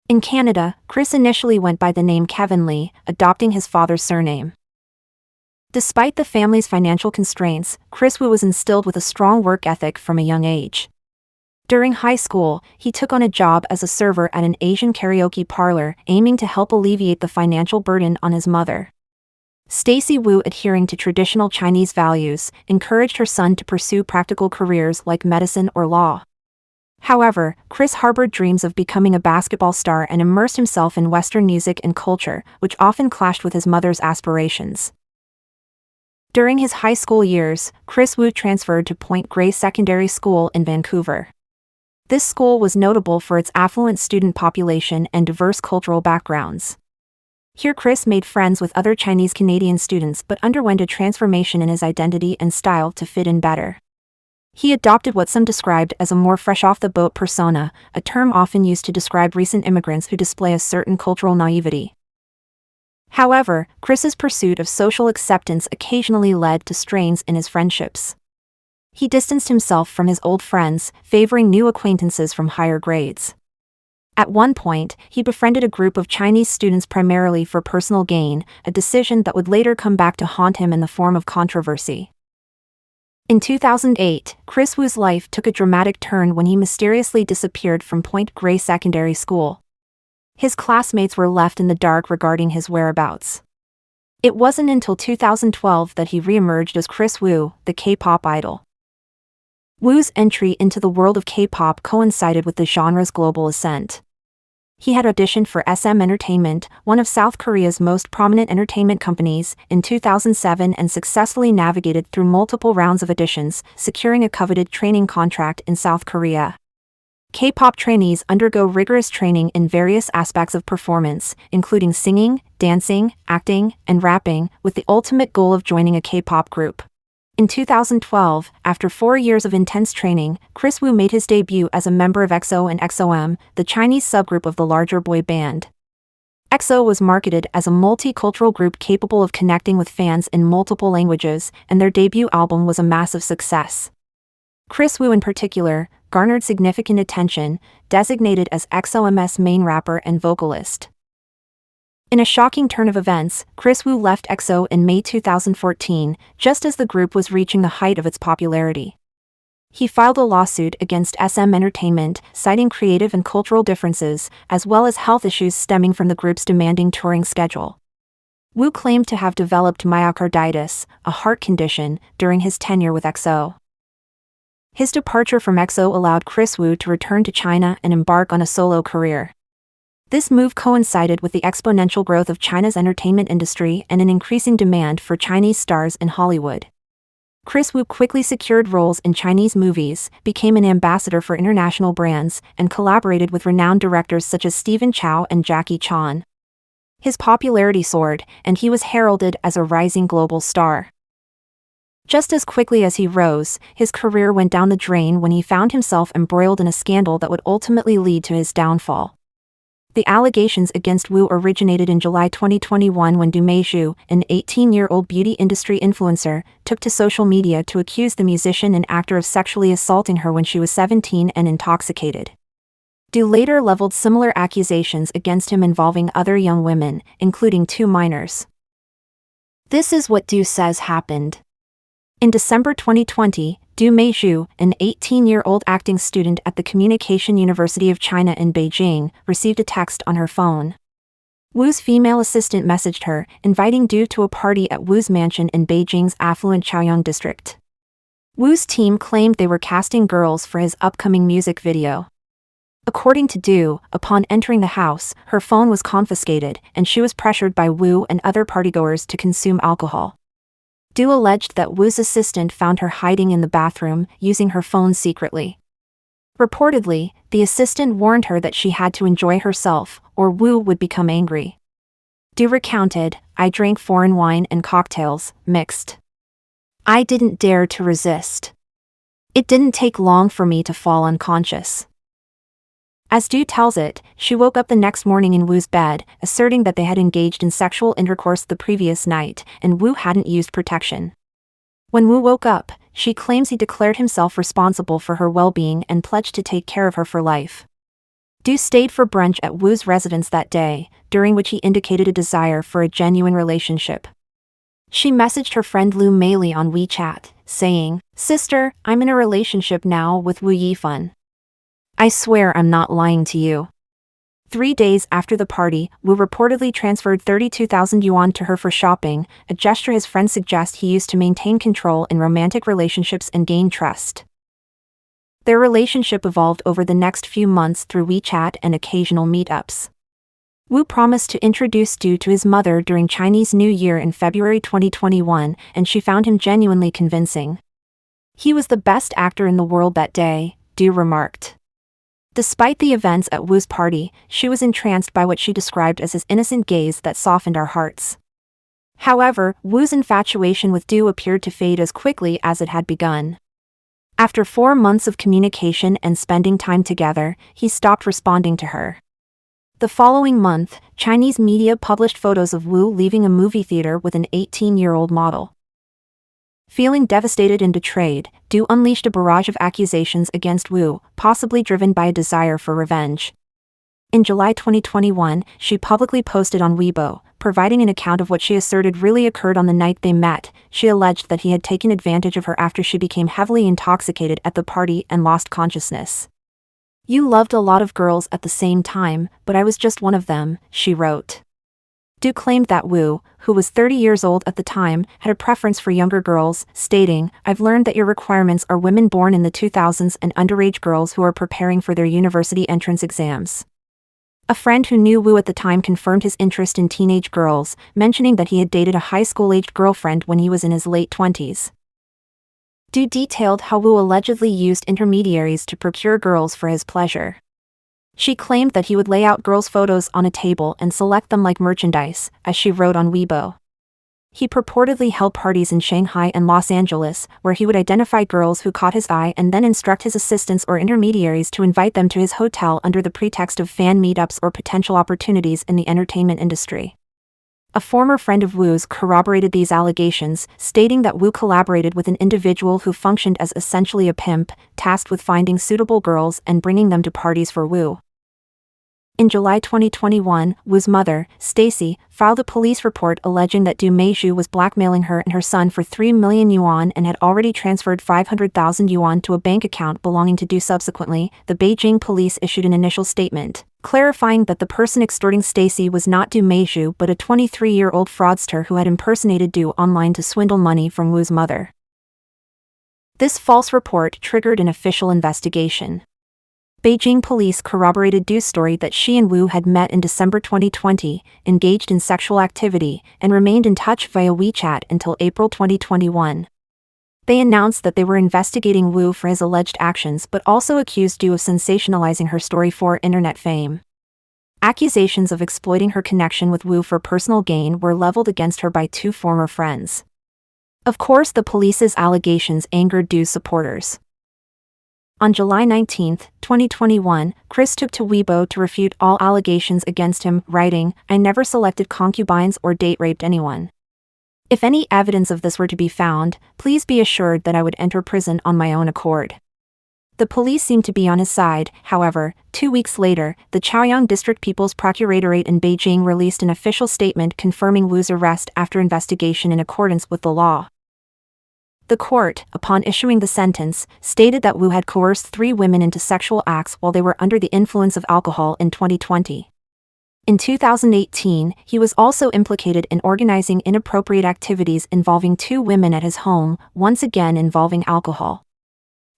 In Canada, Chris initially went by the name Kevin Lee, adopting his father's surname. Despite the family's financial constraints, Chris Wu was instilled with a strong work ethic from a young age. During high school, he took on a job as a server at an Asian karaoke parlor, aiming to help alleviate the financial burden on his mother. Stacy Wu, adhering to traditional Chinese values, encouraged her son to pursue practical careers like medicine or law. However, Chris harbored dreams of becoming a basketball star and immersed himself in Western music and culture, which often clashed with his mother's aspirations. During his high school years, Chris Wu transferred to Point Grey Secondary School in Vancouver. This school was notable for its affluent student population and diverse cultural backgrounds. Here Chris made friends with other Chinese Canadian students but underwent a transformation in his identity and style to fit in better. He adopted what some described as a more fresh-off-the-boat persona, a term often used to describe recent immigrants who display a certain cultural naivety. However, Chris's pursuit of social acceptance occasionally led to strains in his friendships. He distanced himself from his old friends, favoring new acquaintances from higher grades. At one point, he befriended a group of Chinese students primarily for personal gain, a decision that would later come back to haunt him in the form of controversy. In 2008, Chris Wu's life took a dramatic turn when he mysteriously disappeared from Point Grey Secondary School. His classmates were left in the dark regarding his whereabouts. It wasn't until 2012 that he re-emerged as Chris Wu, the K-pop idol. Wu's entry into the world of K-pop coincided with the genre's global ascent. He had auditioned for SM Entertainment, one of South Korea's most prominent entertainment companies, in 2007 and successfully navigated through multiple rounds of auditions, securing a coveted training contract in South Korea. K-pop trainees undergo rigorous training in various aspects of performance, including singing, dancing, acting, and rapping, with the ultimate goal of joining a K-pop group. In 2012, after 4 years of intense training, Chris Wu made his debut as a member of EXO and XOM, the Chinese subgroup of the larger boy band. EXO was marketed as a multicultural group capable of connecting with fans in multiple languages, and their debut album was a massive success. Chris Wu in particular garnered significant attention, designated as XOM's main rapper and vocalist. In a shocking turn of events, Chris Wu left EXO in May 2014, just as the group was reaching the height of its popularity. He filed a lawsuit against SM Entertainment, citing creative and cultural differences, as well as health issues stemming from the group's demanding touring schedule. Wu claimed to have developed myocarditis, a heart condition, during his tenure with EXO. His departure from EXO allowed Chris Wu to return to China and embark on a solo career. This move coincided with the exponential growth of China's entertainment industry and an increasing demand for Chinese stars in Hollywood. Chris Wu quickly secured roles in Chinese movies, became an ambassador for international brands, and collaborated with renowned directors such as Stephen Chow and Jackie Chan. His popularity soared, and he was heralded as a rising global star. Just as quickly as he rose, his career went down the drain when he found himself embroiled in a scandal that would ultimately lead to his downfall. The allegations against Wu originated in July 2021 when Du Meizhu, an 18-year-old beauty industry influencer, took to social media to accuse the musician and actor of sexually assaulting her when she was 17 and intoxicated. Du later leveled similar accusations against him involving other young women, including 2 minors. This is what Du says happened. In December 2020, Du Meizhu, an 18-year-old acting student at the Communication University of China in Beijing, received a text on her phone. Wu's female assistant messaged her, inviting Du to a party at Wu's mansion in Beijing's affluent Chaoyang district. Wu's team claimed they were casting girls for his upcoming music video. According to Du, upon entering the house, her phone was confiscated, and she was pressured by Wu and other partygoers to consume alcohol. Du alleged that Wu's assistant found her hiding in the bathroom, using her phone secretly. Reportedly, the assistant warned her that she had to enjoy herself, or Wu would become angry. Du recounted, "I drank foreign wine and cocktails, mixed. I didn't dare to resist. It didn't take long for me to fall unconscious." As Du tells it, she woke up the next morning in Wu's bed, asserting that they had engaged in sexual intercourse the previous night, and Wu hadn't used protection. When Wu woke up, she claims he declared himself responsible for her well-being and pledged to take care of her for life. Du stayed for brunch at Wu's residence that day, during which he indicated a desire for a genuine relationship. She messaged her friend Lu Meili on WeChat, saying, "Sister, I'm in a relationship now with Wu Yifan. I swear I'm not lying to you." 3 days after the party, Wu reportedly transferred 32,000 yuan to her for shopping, a gesture his friends suggest he used to maintain control in romantic relationships and gain trust. Their relationship evolved over the next few months through WeChat and occasional meetups. Wu promised to introduce Du to his mother during Chinese New Year in February 2021, and she found him genuinely convincing. "He was the best actor in the world that day," Du remarked. Despite the events at Wu's party, she was entranced by what she described as his innocent gaze that softened our hearts. However, Wu's infatuation with Du appeared to fade as quickly as it had begun. After 4 months of communication and spending time together, he stopped responding to her. The following month, Chinese media published photos of Wu leaving a movie theater with an 18-year-old model. Feeling devastated and betrayed, Du unleashed a barrage of accusations against Wu, possibly driven by a desire for revenge. In July 2021, she publicly posted on Weibo, providing an account of what she asserted really occurred on the night they met. She alleged that he had taken advantage of her after she became heavily intoxicated at the party and lost consciousness. "You loved a lot of girls at the same time, but I was just one of them," she wrote. Du claimed that Wu, who was 30 years old at the time, had a preference for younger girls, stating, "I've learned that your requirements are women born in the 2000s and underage girls who are preparing for their university entrance exams." A friend who knew Wu at the time confirmed his interest in teenage girls, mentioning that he had dated a high school-aged girlfriend when he was in his late 20s. Du detailed how Wu allegedly used intermediaries to procure girls for his pleasure. She claimed that he would lay out girls' photos on a table and select them like merchandise, as she wrote on Weibo. He purportedly held parties in Shanghai and Los Angeles, where he would identify girls who caught his eye and then instruct his assistants or intermediaries to invite them to his hotel under the pretext of fan meetups or potential opportunities in the entertainment industry. A former friend of Wu's corroborated these allegations, stating that Wu collaborated with an individual who functioned as essentially a pimp, tasked with finding suitable girls and bringing them to parties for Wu. In July 2021, Wu's mother, Stacy, filed a police report alleging that Du Meizhu was blackmailing her and her son for 3 million yuan and had already transferred 500,000 yuan to a bank account belonging to Du. Subsequently, the Beijing police issued an initial statement, clarifying that the person extorting Stacy was not Du Meizhu but a 23-year-old fraudster who had impersonated Du online to swindle money from Wu's mother. This false report triggered an official investigation. Beijing police corroborated Du's story that she and Wu had met in December 2020, engaged in sexual activity, and remained in touch via WeChat until April 2021. They announced that they were investigating Wu for his alleged actions but also accused Du of sensationalizing her story for internet fame. Accusations of exploiting her connection with Wu for personal gain were leveled against her by 2 former friends. Of course, the police's allegations angered Du's supporters. On July 19, 2021, Chris took to Weibo to refute all allegations against him, writing, "I never selected concubines or date-raped anyone. If any evidence of this were to be found, please be assured that I would enter prison on my own accord." The police seemed to be on his side. However, 2 weeks later, the Chaoyang District People's Procuratorate in Beijing released an official statement confirming Wu's arrest after investigation in accordance with the law. The court, upon issuing the sentence, stated that Wu had coerced 3 women into sexual acts while they were under the influence of alcohol in 2020. In 2018, he was also implicated in organizing inappropriate activities involving 2 women at his home, once again involving alcohol.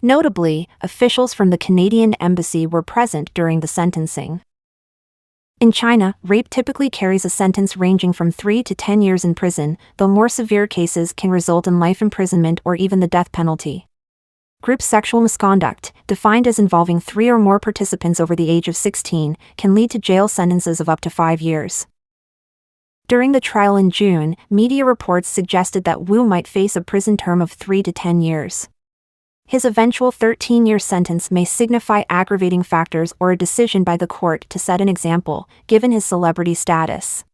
Notably, officials from the Canadian Embassy were present during the sentencing. In China, rape typically carries a sentence ranging from 3 to 10 years in prison, though more severe cases can result in life imprisonment or even the death penalty. Group sexual misconduct, defined as involving 3 or more participants over the age of 16, can lead to jail sentences of up to 5 years. During the trial in June, media reports suggested that Wu might face a prison term of 3 to 10 years. His eventual 13-year sentence may signify aggravating factors or a decision by the court to set an example, given his celebrity status.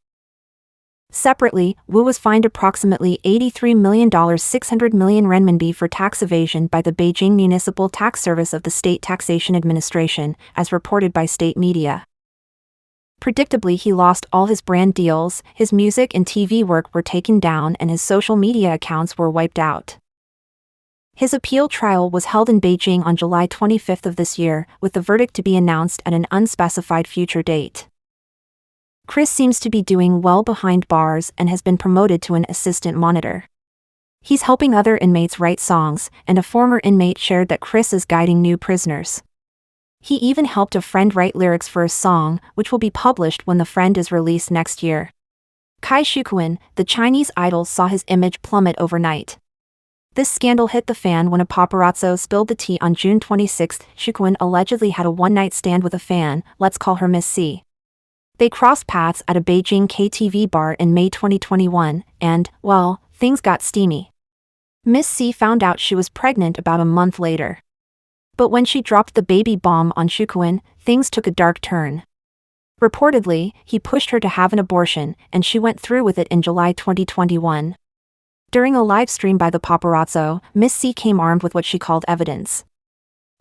Separately, Wu was fined approximately $83 million 600 million renminbi for tax evasion by the Beijing Municipal Tax Service of the State Taxation Administration, as reported by state media. Predictably, he lost all his brand deals, his music and TV work were taken down, and his social media accounts were wiped out. His appeal trial was held in Beijing on July 25 of this year, with the verdict to be announced at an unspecified future date. Chris seems to be doing well behind bars and has been promoted to an assistant monitor. He's helping other inmates write songs, and a former inmate shared that Chris is guiding new prisoners. He even helped a friend write lyrics for a song, which will be published when the friend is released next year. Cai Xukun, the Chinese idol, saw his image plummet overnight. This scandal hit the fan when a paparazzo spilled the tea on June 26. Xukun allegedly had a one-night stand with a fan, let's call her Miss C. They crossed paths at a Beijing KTV bar in May 2021, and, well, things got steamy. Miss C found out she was pregnant about a month later. But when she dropped the baby bomb on Xukun, things took a dark turn. Reportedly, he pushed her to have an abortion, and she went through with it in July 2021. During a live stream by the paparazzo, Miss C came armed with what she called evidence.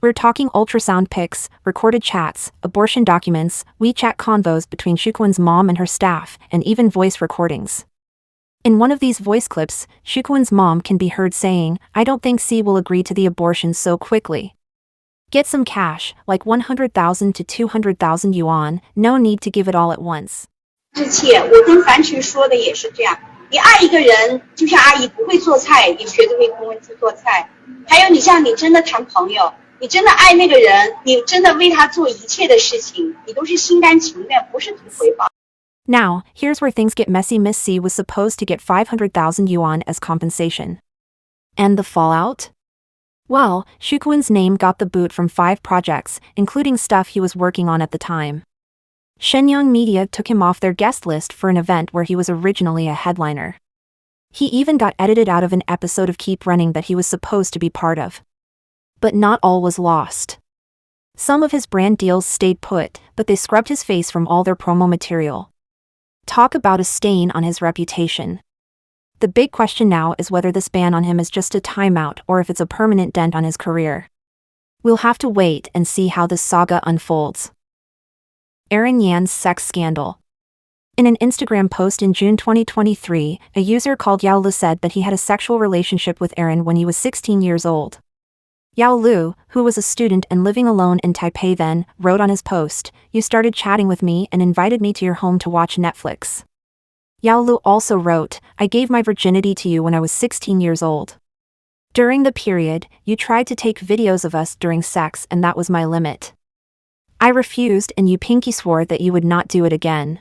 We're talking ultrasound pics, recorded chats, abortion documents, WeChat convos between Xukun's mom and her staff, and even voice recordings. In one of these voice clips, Xukun's mom can be heard saying, "I don't think C will agree to the abortion so quickly. Get some cash, like 100,000 to 200,000 yuan, no need to give it all at once." 之前我跟樊群说的也是这样，你爱一个人，就像阿姨不会做菜，也学着为空文字做菜。还有你像你真的谈朋友，你真的爱那个人，你真的为他做一切的事情，你都是心甘情愿，不是图回报。 Now, here's where things get messy. Miss C was supposed to get 500,000 yuan as compensation. And the fallout? Well, Xukun's name got the boot from 5 projects, including stuff he was working on at the time. Shenyang Media took him off their guest list for an event where he was originally a headliner. He even got edited out of an episode of Keep Running that he was supposed to be part of. But not all was lost. Some of his brand deals stayed put, but they scrubbed his face from all their promo material. Talk about a stain on his reputation. The big question now is whether this ban on him is just a timeout or if it's a permanent dent on his career. We'll have to wait and see how this saga unfolds. Aaron Yan's sex scandal. In an Instagram post in June 2023, a user called Yao Lu said that he had a sexual relationship with Aaron when he was 16 years old. Yao Lu, who was a student and living alone in Taipei then, wrote on his post, "You started chatting with me and invited me to your home to watch Netflix." Yao Lu also wrote, "I gave my virginity to you when I was 16 years old. During the period, you tried to take videos of us during sex and that was my limit. I refused and you pinky swore that you would not do it again."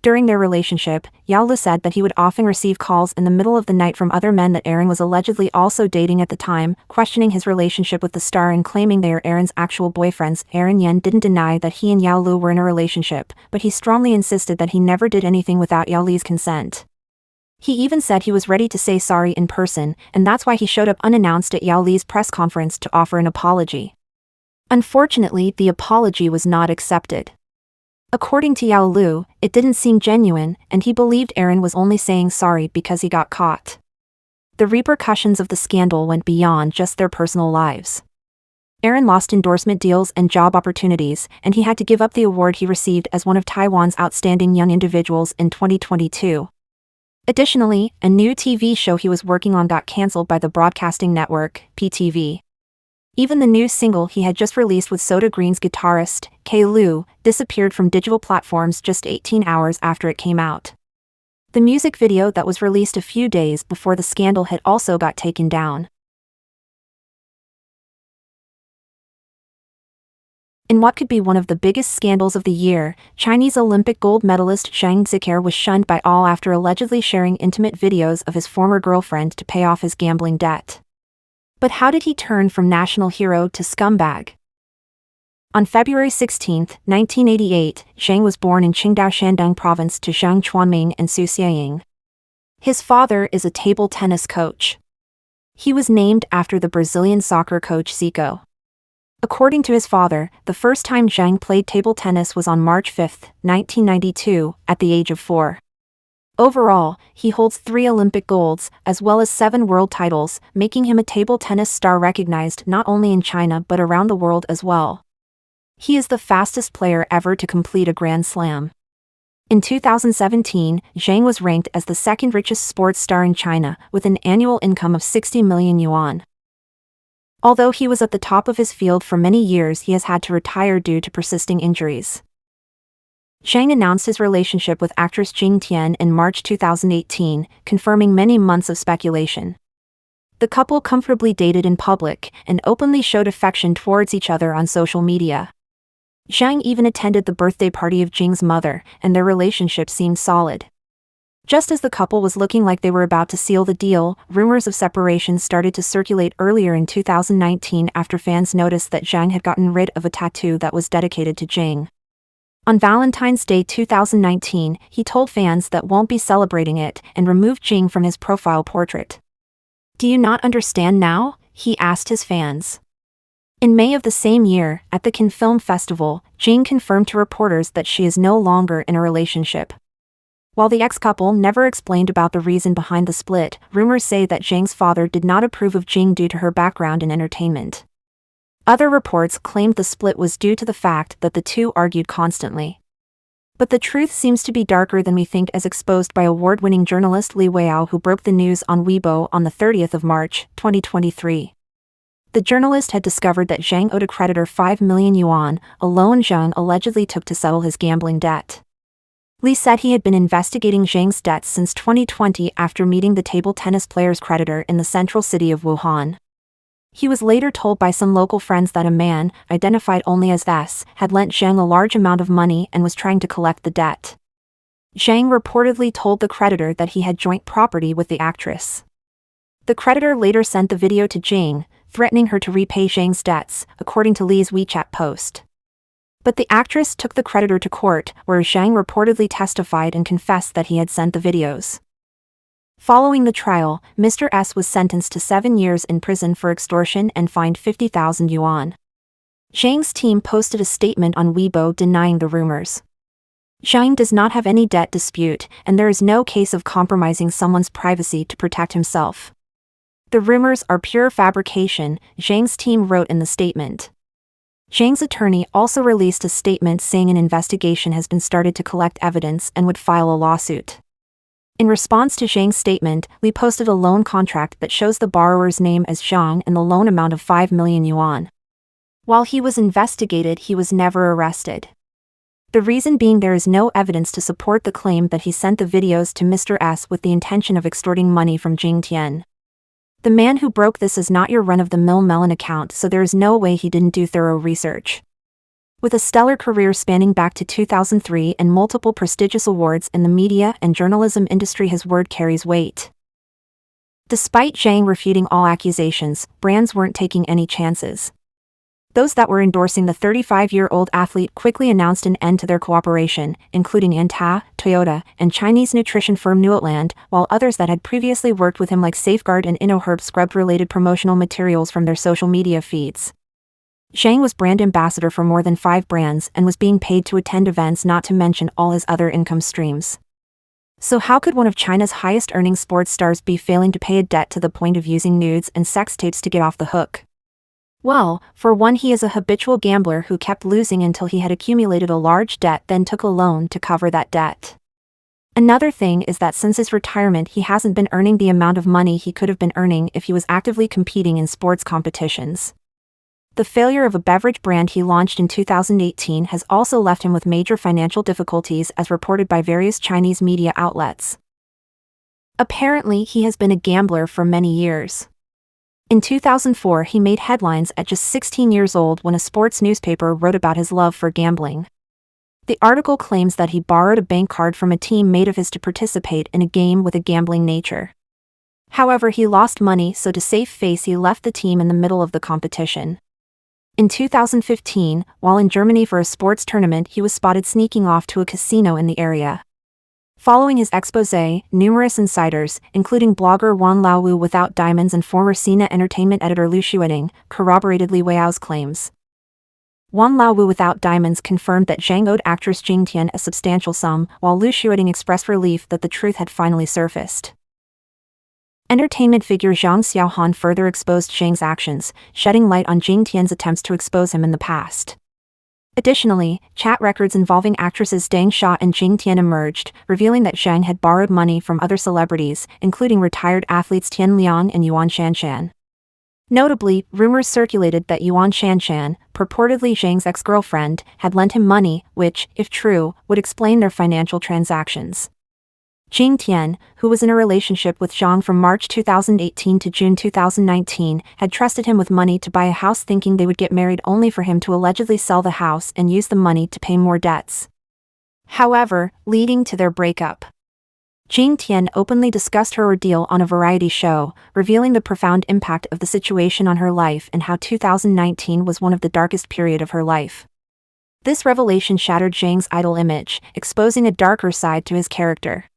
During their relationship, Yao Lu said that he would often receive calls in the middle of the night from other men that Aaron was allegedly also dating at the time, questioning his relationship with the star and claiming they are Aaron's actual boyfriends. Aaron Yan didn't deny that he and Yao Lu were in a relationship, but he strongly insisted that he never did anything without Yao Li's consent. He even said he was ready to say sorry in person, and that's why he showed up unannounced at Yao Li's press conference to offer an apology. Unfortunately, the apology was not accepted. According to Yao Lu, it didn't seem genuine, and he believed Aaron was only saying sorry because he got caught. The repercussions of the scandal went beyond just their personal lives. Aaron lost endorsement deals and job opportunities, and he had to give up the award he received as one of Taiwan's outstanding young individuals in 2022. Additionally, a new TV show he was working on got cancelled by the broadcasting network, PTV. Even the new single he had just released with Soda Green's guitarist, Kei Lu, disappeared from digital platforms just 18 hours after it came out. The music video that was released a few days before the scandal hit also got taken down. In what could be one of the biggest scandals of the year, Chinese Olympic gold medalist Zhang Jike was shunned by all after allegedly sharing intimate videos of his former girlfriend to pay off his gambling debt. But how did he turn from national hero to scumbag? On February 16, 1988, Zhang was born in Qingdao Shandong Province to Zhang Chuanming and Su Xiaying. His father is a table tennis coach. He was named after the Brazilian soccer coach Zico. According to his father, the first time Zhang played table tennis was on March 5, 1992, at the age of 4. Overall, he holds 3 Olympic golds, as well as 7 world titles, making him a table tennis star recognized not only in China but around the world as well. He is the fastest player ever to complete a Grand Slam. In 2017, Zhang was ranked as the second richest sports star in China, with an annual income of 60 million yuan. Although he was at the top of his field for many years, he has had to retire due to persisting injuries. Zhang announced his relationship with actress Jing Tian in March 2018, confirming many months of speculation. The couple comfortably dated in public and openly showed affection towards each other on social media. Zhang even attended the birthday party of Jing's mother, and their relationship seemed solid. Just as the couple was looking like they were about to seal the deal, rumors of separation started to circulate earlier in 2019 after fans noticed that Zhang had gotten rid of a tattoo that was dedicated to Jing. On Valentine's Day 2019, he told fans that won't be celebrating it and removed Jing from his profile portrait. "Do you not understand now?" he asked his fans. In May of the same year, at the Cannes Film Festival, Jing confirmed to reporters that she is no longer in a relationship. While the ex-couple never explained about the reason behind the split, rumors say that Zhang's father did not approve of Jing due to her background in entertainment. Other reports claimed the split was due to the fact that the two argued constantly. But the truth seems to be darker than we think, as exposed by award-winning journalist Li Weiao, who broke the news on Weibo on the 30th of March, 2023. The journalist had discovered that Zhang owed a creditor 5 million yuan, a loan Zhang allegedly took to settle his gambling debt. Li said he had been investigating Zhang's debts since 2020 after meeting the table tennis player's creditor in the central city of Wuhan. He was later told by some local friends that a man, identified only as S, had lent Zhang a large amount of money and was trying to collect the debt. Zhang reportedly told the creditor that he had joint property with the actress. The creditor later sent the video to Jing, threatening her to repay Zhang's debts, according to Li's WeChat post. But the actress took the creditor to court, where Zhang reportedly testified and confessed that he had sent the videos. Following the trial, Mr. S was sentenced to 7 years in prison for extortion and fined 50,000 yuan. Zhang's team posted a statement on Weibo denying the rumors. Zhang does not have any debt dispute, and there is no case of compromising someone's privacy to protect himself. The rumors are pure fabrication, Zhang's team wrote in the statement. Zhang's attorney also released a statement saying an investigation has been started to collect evidence and would file a lawsuit. In response to Zhang's statement, Li posted a loan contract that shows the borrower's name as Zhang and the loan amount of 5 million yuan. While he was investigated, he was never arrested. The reason being there is no evidence to support the claim that he sent the videos to Mr. S with the intention of extorting money from Jing Tian. The man who broke this is not your run-of-the-mill melon account, so there is no way he didn't do thorough research. With a stellar career spanning back to 2003 and multiple prestigious awards in the media and journalism industry, his word carries weight. Despite Zhang refuting all accusations, brands weren't taking any chances. Those that were endorsing the 35-year-old athlete quickly announced an end to their cooperation, including Yanta, Toyota, and Chinese nutrition firm Nuotland, while others that had previously worked with him like Safeguard and InnoHerb scrubbed related promotional materials from their social media feeds. Zhang was brand ambassador for more than 5 brands and was being paid to attend events, not to mention all his other income streams. So how could one of China's highest-earning sports stars be failing to pay a debt to the point of using nudes and sex tapes to get off the hook? Well, for one, he is a habitual gambler who kept losing until he had accumulated a large debt, then took a loan to cover that debt. Another thing is that since his retirement he hasn't been earning the amount of money he could have been earning if he was actively competing in sports competitions. The failure of a beverage brand he launched in 2018 has also left him with major financial difficulties, as reported by various Chinese media outlets. Apparently, he has been a gambler for many years. In 2004, he made headlines at just 16 years old when a sports newspaper wrote about his love for gambling. The article claims that he borrowed a bank card from a teammate of his to participate in a game with a gambling nature. However, he lost money, so to save face he left the team in the middle of the competition. In 2015, while in Germany for a sports tournament, he was spotted sneaking off to a casino in the area. Following his exposé, numerous insiders, including blogger Wan Laowu without diamonds and former CNET entertainment editor Lu Xueting, corroborated Li Weiao's claims. Wang Laowu without diamonds confirmed that Zhang owed actress Jing Tian a substantial sum, while Lu Xueting expressed relief that the truth had finally surfaced. Entertainment figure Zhang Xiaohan further exposed Zhang's actions, shedding light on Jing Tian's attempts to expose him in the past. Additionally, chat records involving actresses Deng Xia and Jing Tian emerged, revealing that Zhang had borrowed money from other celebrities, including retired athletes Tian Liang and Yuan Shanshan. Notably, rumors circulated that Yuan Shanshan, purportedly Zhang's ex-girlfriend, had lent him money, which, if true, would explain their financial transactions. Jing Tian, who was in a relationship with Zhang from March 2018 to June 2019, had trusted him with money to buy a house thinking they would get married only for him to allegedly sell the house and use the money to pay more debts. However, leading to their breakup. Jing Tian openly discussed her ordeal on a variety show, revealing the profound impact of the situation on her life and how 2019 was one of the darkest period of her life. This revelation shattered Zhang's idol image, exposing a darker side to his character.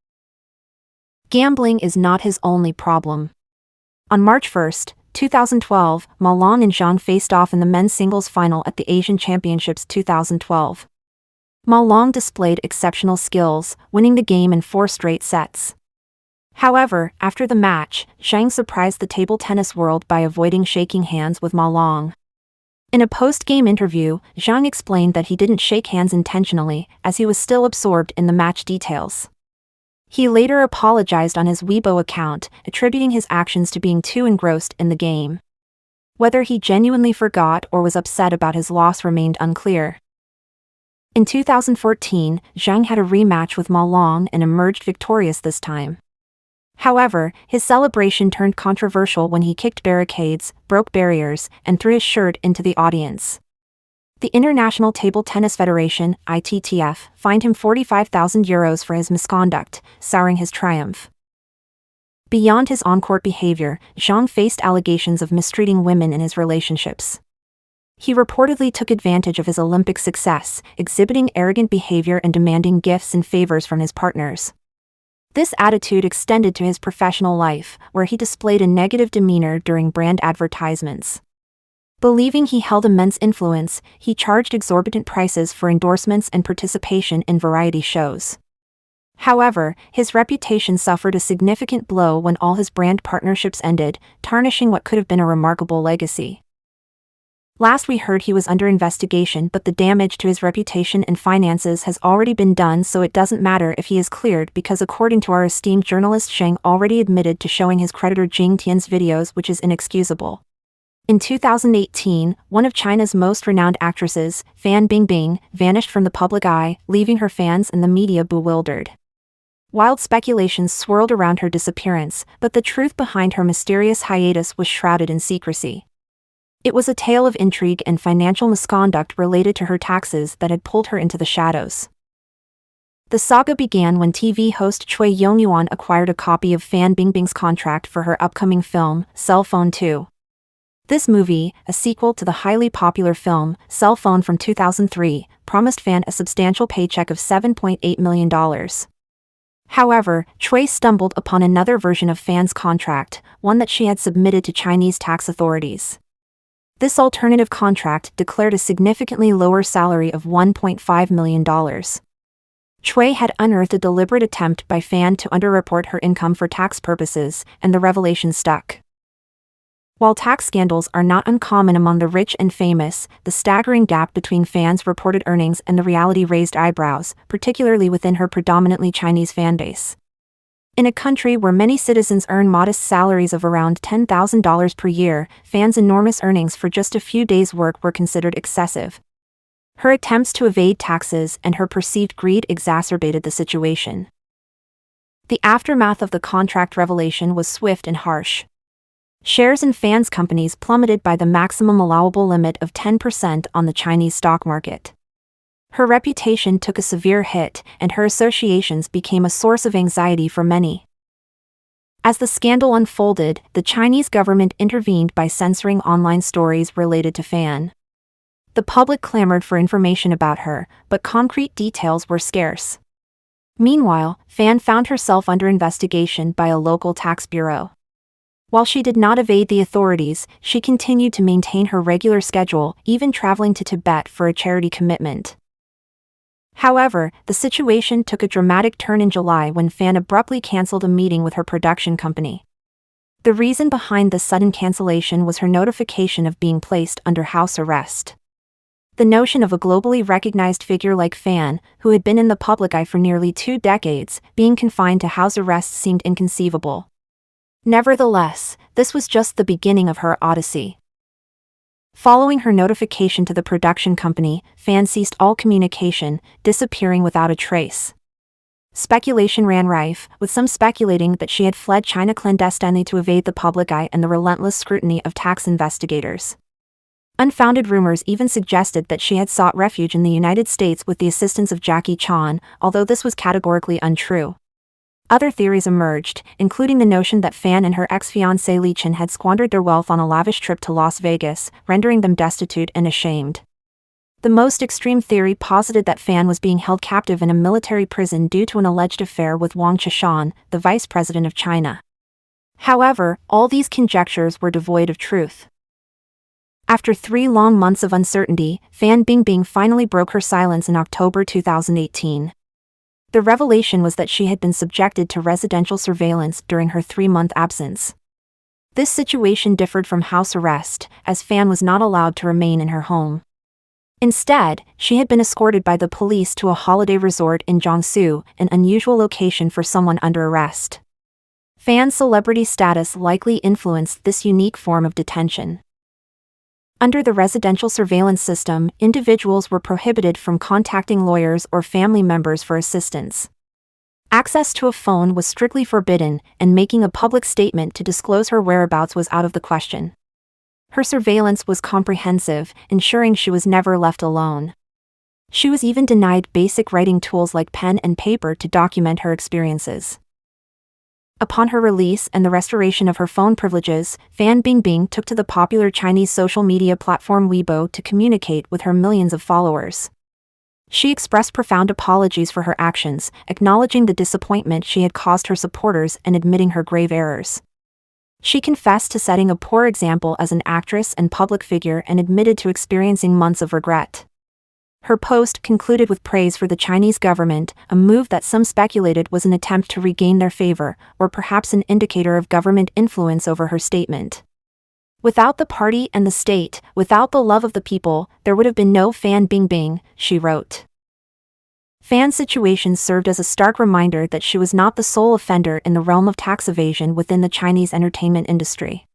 Gambling is not his only problem. On March 1, 2012, Ma Long and Zhang faced off in the men's singles final at the Asian Championships 2012. Ma Long displayed exceptional skills, winning the game in 4 straight sets. However, after the match, Zhang surprised the table tennis world by avoiding shaking hands with Ma Long. In a post-game interview, Zhang explained that he didn't shake hands intentionally, as he was still absorbed in the match details. He later apologized on his Weibo account, attributing his actions to being too engrossed in the game. Whether he genuinely forgot or was upset about his loss remained unclear. In 2014, Zhang had a rematch with Ma Long and emerged victorious this time. However, his celebration turned controversial when he kicked barricades, broke barriers, and threw his shirt into the audience. The International Table Tennis Federation, ITTF, fined him €45,000 for his misconduct, souring his triumph. Beyond his on-court behavior, Zhang faced allegations of mistreating women in his relationships. He reportedly took advantage of his Olympic success, exhibiting arrogant behavior and demanding gifts and favors from his partners. This attitude extended to his professional life, where he displayed a negative demeanor during brand advertisements. Believing he held immense influence, he charged exorbitant prices for endorsements and participation in variety shows. However, his reputation suffered a significant blow when all his brand partnerships ended, tarnishing what could have been a remarkable legacy. Last we heard he was under investigation, but the damage to his reputation and finances has already been done, so it doesn't matter if he is cleared, because according to our esteemed journalist, Zhang already admitted to showing his creditor Jing Tian's videos, which is inexcusable. In 2018, one of China's most renowned actresses, Fan Bingbing, vanished from the public eye, leaving her fans and the media bewildered. Wild speculations swirled around her disappearance, but the truth behind her mysterious hiatus was shrouded in secrecy. It was a tale of intrigue and financial misconduct related to her taxes that had pulled her into the shadows. The saga began when TV host Cui Yongyuan acquired a copy of Fan Bingbing's contract for her upcoming film, Cell Phone 2. This movie, a sequel to the highly popular film, Cell Phone from 2003, promised Fan a substantial paycheck of $7.8 million. However, Cui stumbled upon another version of Fan's contract, one that she had submitted to Chinese tax authorities. This alternative contract declared a significantly lower salary of $1.5 million. Cui had unearthed a deliberate attempt by Fan to underreport her income for tax purposes, and the revelation stuck. While tax scandals are not uncommon among the rich and famous, the staggering gap between Fan's reported earnings and the reality raised eyebrows, particularly within her predominantly Chinese fanbase. In a country where many citizens earn modest salaries of around $10,000 per year, Fan's enormous earnings for just a few days' work were considered excessive. Her attempts to evade taxes and her perceived greed exacerbated the situation. The aftermath of the contract revelation was swift and harsh. Shares in Fan's companies plummeted by the maximum allowable limit of 10% on the Chinese stock market. Her reputation took a severe hit, and her associations became a source of anxiety for many. As the scandal unfolded, the Chinese government intervened by censoring online stories related to Fan. The public clamored for information about her, but concrete details were scarce. Meanwhile, Fan found herself under investigation by a local tax bureau. While she did not evade the authorities, she continued to maintain her regular schedule, even traveling to Tibet for a charity commitment. However, the situation took a dramatic turn in July when Fan abruptly cancelled a meeting with her production company. The reason behind this sudden cancellation was her notification of being placed under house arrest. The notion of a globally recognized figure like Fan, who had been in the public eye for nearly 2 decades, being confined to house arrest seemed inconceivable. Nevertheless, this was just the beginning of her odyssey. Following her notification to the production company, Fan ceased all communication, disappearing without a trace. Speculation ran rife, with some speculating that she had fled China clandestinely to evade the public eye and the relentless scrutiny of tax investigators. Unfounded rumors even suggested that she had sought refuge in the United States with the assistance of Jackie Chan, although this was categorically untrue. Other theories emerged, including the notion that Fan and her ex-fiancé Li Chen had squandered their wealth on a lavish trip to Las Vegas, rendering them destitute and ashamed. The most extreme theory posited that Fan was being held captive in a military prison due to an alleged affair with Wang Qishan, the vice president of China. However, all these conjectures were devoid of truth. After 3 long months of uncertainty, Fan Bingbing finally broke her silence in October 2018. The revelation was that she had been subjected to residential surveillance during her 3-month absence. This situation differed from house arrest, as Fan was not allowed to remain in her home. Instead, she had been escorted by the police to a holiday resort in Jiangsu, an unusual location for someone under arrest. Fan's celebrity status likely influenced this unique form of detention. Under the residential surveillance system, individuals were prohibited from contacting lawyers or family members for assistance. Access to a phone was strictly forbidden, and making a public statement to disclose her whereabouts was out of the question. Her surveillance was comprehensive, ensuring she was never left alone. She was even denied basic writing tools like pen and paper to document her experiences. Upon her release and the restoration of her phone privileges, Fan Bingbing took to the popular Chinese social media platform Weibo to communicate with her millions of followers. She expressed profound apologies for her actions, acknowledging the disappointment she had caused her supporters and admitting her grave errors. She confessed to setting a poor example as an actress and public figure and admitted to experiencing months of regret. Her post concluded with praise for the Chinese government, a move that some speculated was an attempt to regain their favor, or perhaps an indicator of government influence over her statement. "Without the party and the state, without the love of the people, there would have been no Fan Bingbing," she wrote. Fan's situation served as a stark reminder that she was not the sole offender in the realm of tax evasion within the Chinese entertainment industry.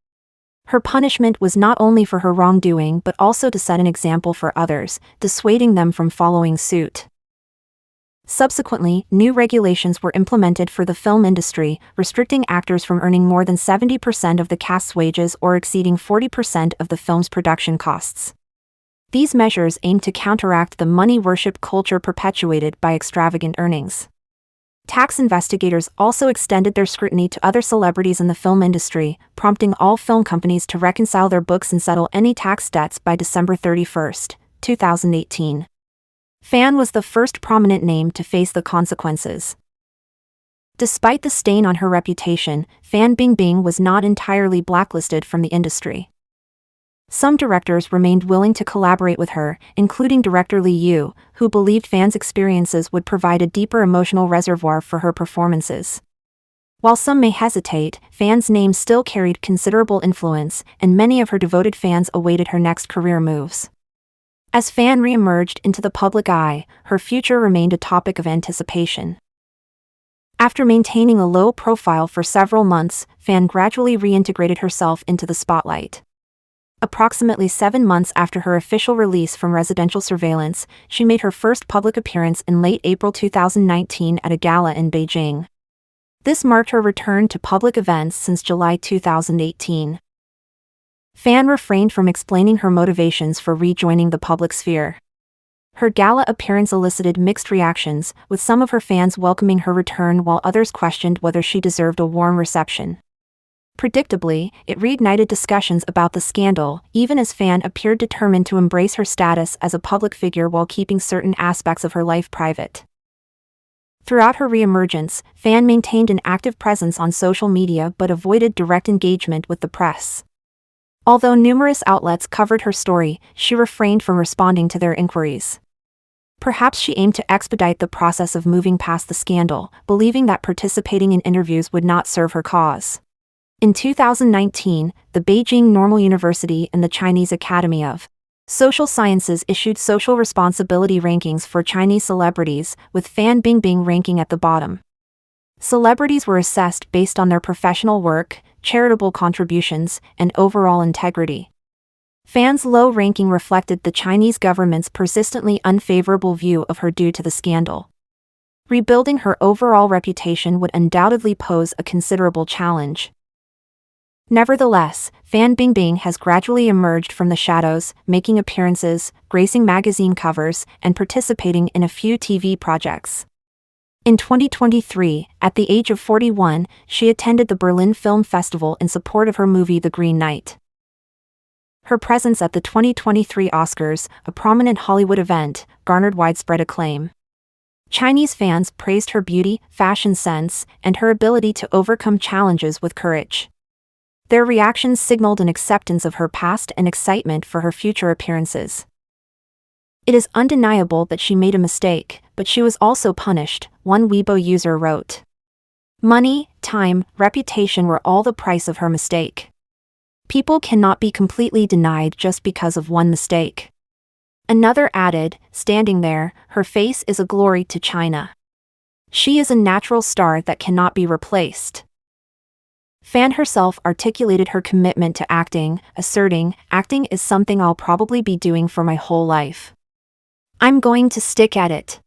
Her punishment was not only for her wrongdoing but also to set an example for others, dissuading them from following suit. Subsequently, new regulations were implemented for the film industry, restricting actors from earning more than 70% of the cast's wages or exceeding 40% of the film's production costs. These measures aimed to counteract the money worship culture perpetuated by extravagant earnings. Tax investigators also extended their scrutiny to other celebrities in the film industry, prompting all film companies to reconcile their books and settle any tax debts by December 31, 2018. Fan was the first prominent name to face the consequences. Despite the stain on her reputation, Fan Bingbing was not entirely blacklisted from the industry. Some directors remained willing to collaborate with her, including director Li Yu, who believed fans' experiences would provide a deeper emotional reservoir for her performances. While some may hesitate, Fan's name still carried considerable influence, and many of her devoted fans awaited her next career moves. As Fan re-emerged into the public eye, her future remained a topic of anticipation. After maintaining a low profile for several months, Fan gradually reintegrated herself into the spotlight. Approximately 7 months after her official release from residential surveillance, she made her first public appearance in late April 2019 at a gala in Beijing. This marked her return to public events since July 2018. Fan refrained from explaining her motivations for rejoining the public sphere. Her gala appearance elicited mixed reactions, with some of her fans welcoming her return while others questioned whether she deserved a warm reception. Predictably, it reignited discussions about the scandal, even as Fan appeared determined to embrace her status as a public figure while keeping certain aspects of her life private. Throughout her reemergence, Fan maintained an active presence on social media but avoided direct engagement with the press. Although numerous outlets covered her story, she refrained from responding to their inquiries. Perhaps she aimed to expedite the process of moving past the scandal, believing that participating in interviews would not serve her cause. In 2019, the Beijing Normal University and the Chinese Academy of Social Sciences issued social responsibility rankings for Chinese celebrities, with Fan Bingbing ranking at the bottom. Celebrities were assessed based on their professional work, charitable contributions, and overall integrity. Fan's low ranking reflected the Chinese government's persistently unfavorable view of her due to the scandal. Rebuilding her overall reputation would undoubtedly pose a considerable challenge. Nevertheless, Fan Bingbing has gradually emerged from the shadows, making appearances, gracing magazine covers, and participating in a few TV projects. In 2023, at the age of 41, she attended the Berlin Film Festival in support of her movie The Green Knight. Her presence at the 2023 Oscars, a prominent Hollywood event, garnered widespread acclaim. Chinese fans praised her beauty, fashion sense, and her ability to overcome challenges with courage. Their reactions signaled an acceptance of her past and excitement for her future appearances. It is undeniable that she made a mistake, but she was also punished, one Weibo user wrote. Money, time, reputation were all the price of her mistake. People cannot be completely denied just because of one mistake. Another added, standing there, her face is a glory to China. She is a natural star that cannot be replaced. Fan herself articulated her commitment to acting, asserting, "Acting is something I'll probably be doing for my whole life. I'm going to stick at it."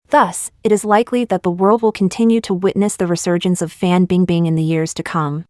Thus, it is likely that the world will continue to witness the resurgence of Fan Bingbing in the years to come.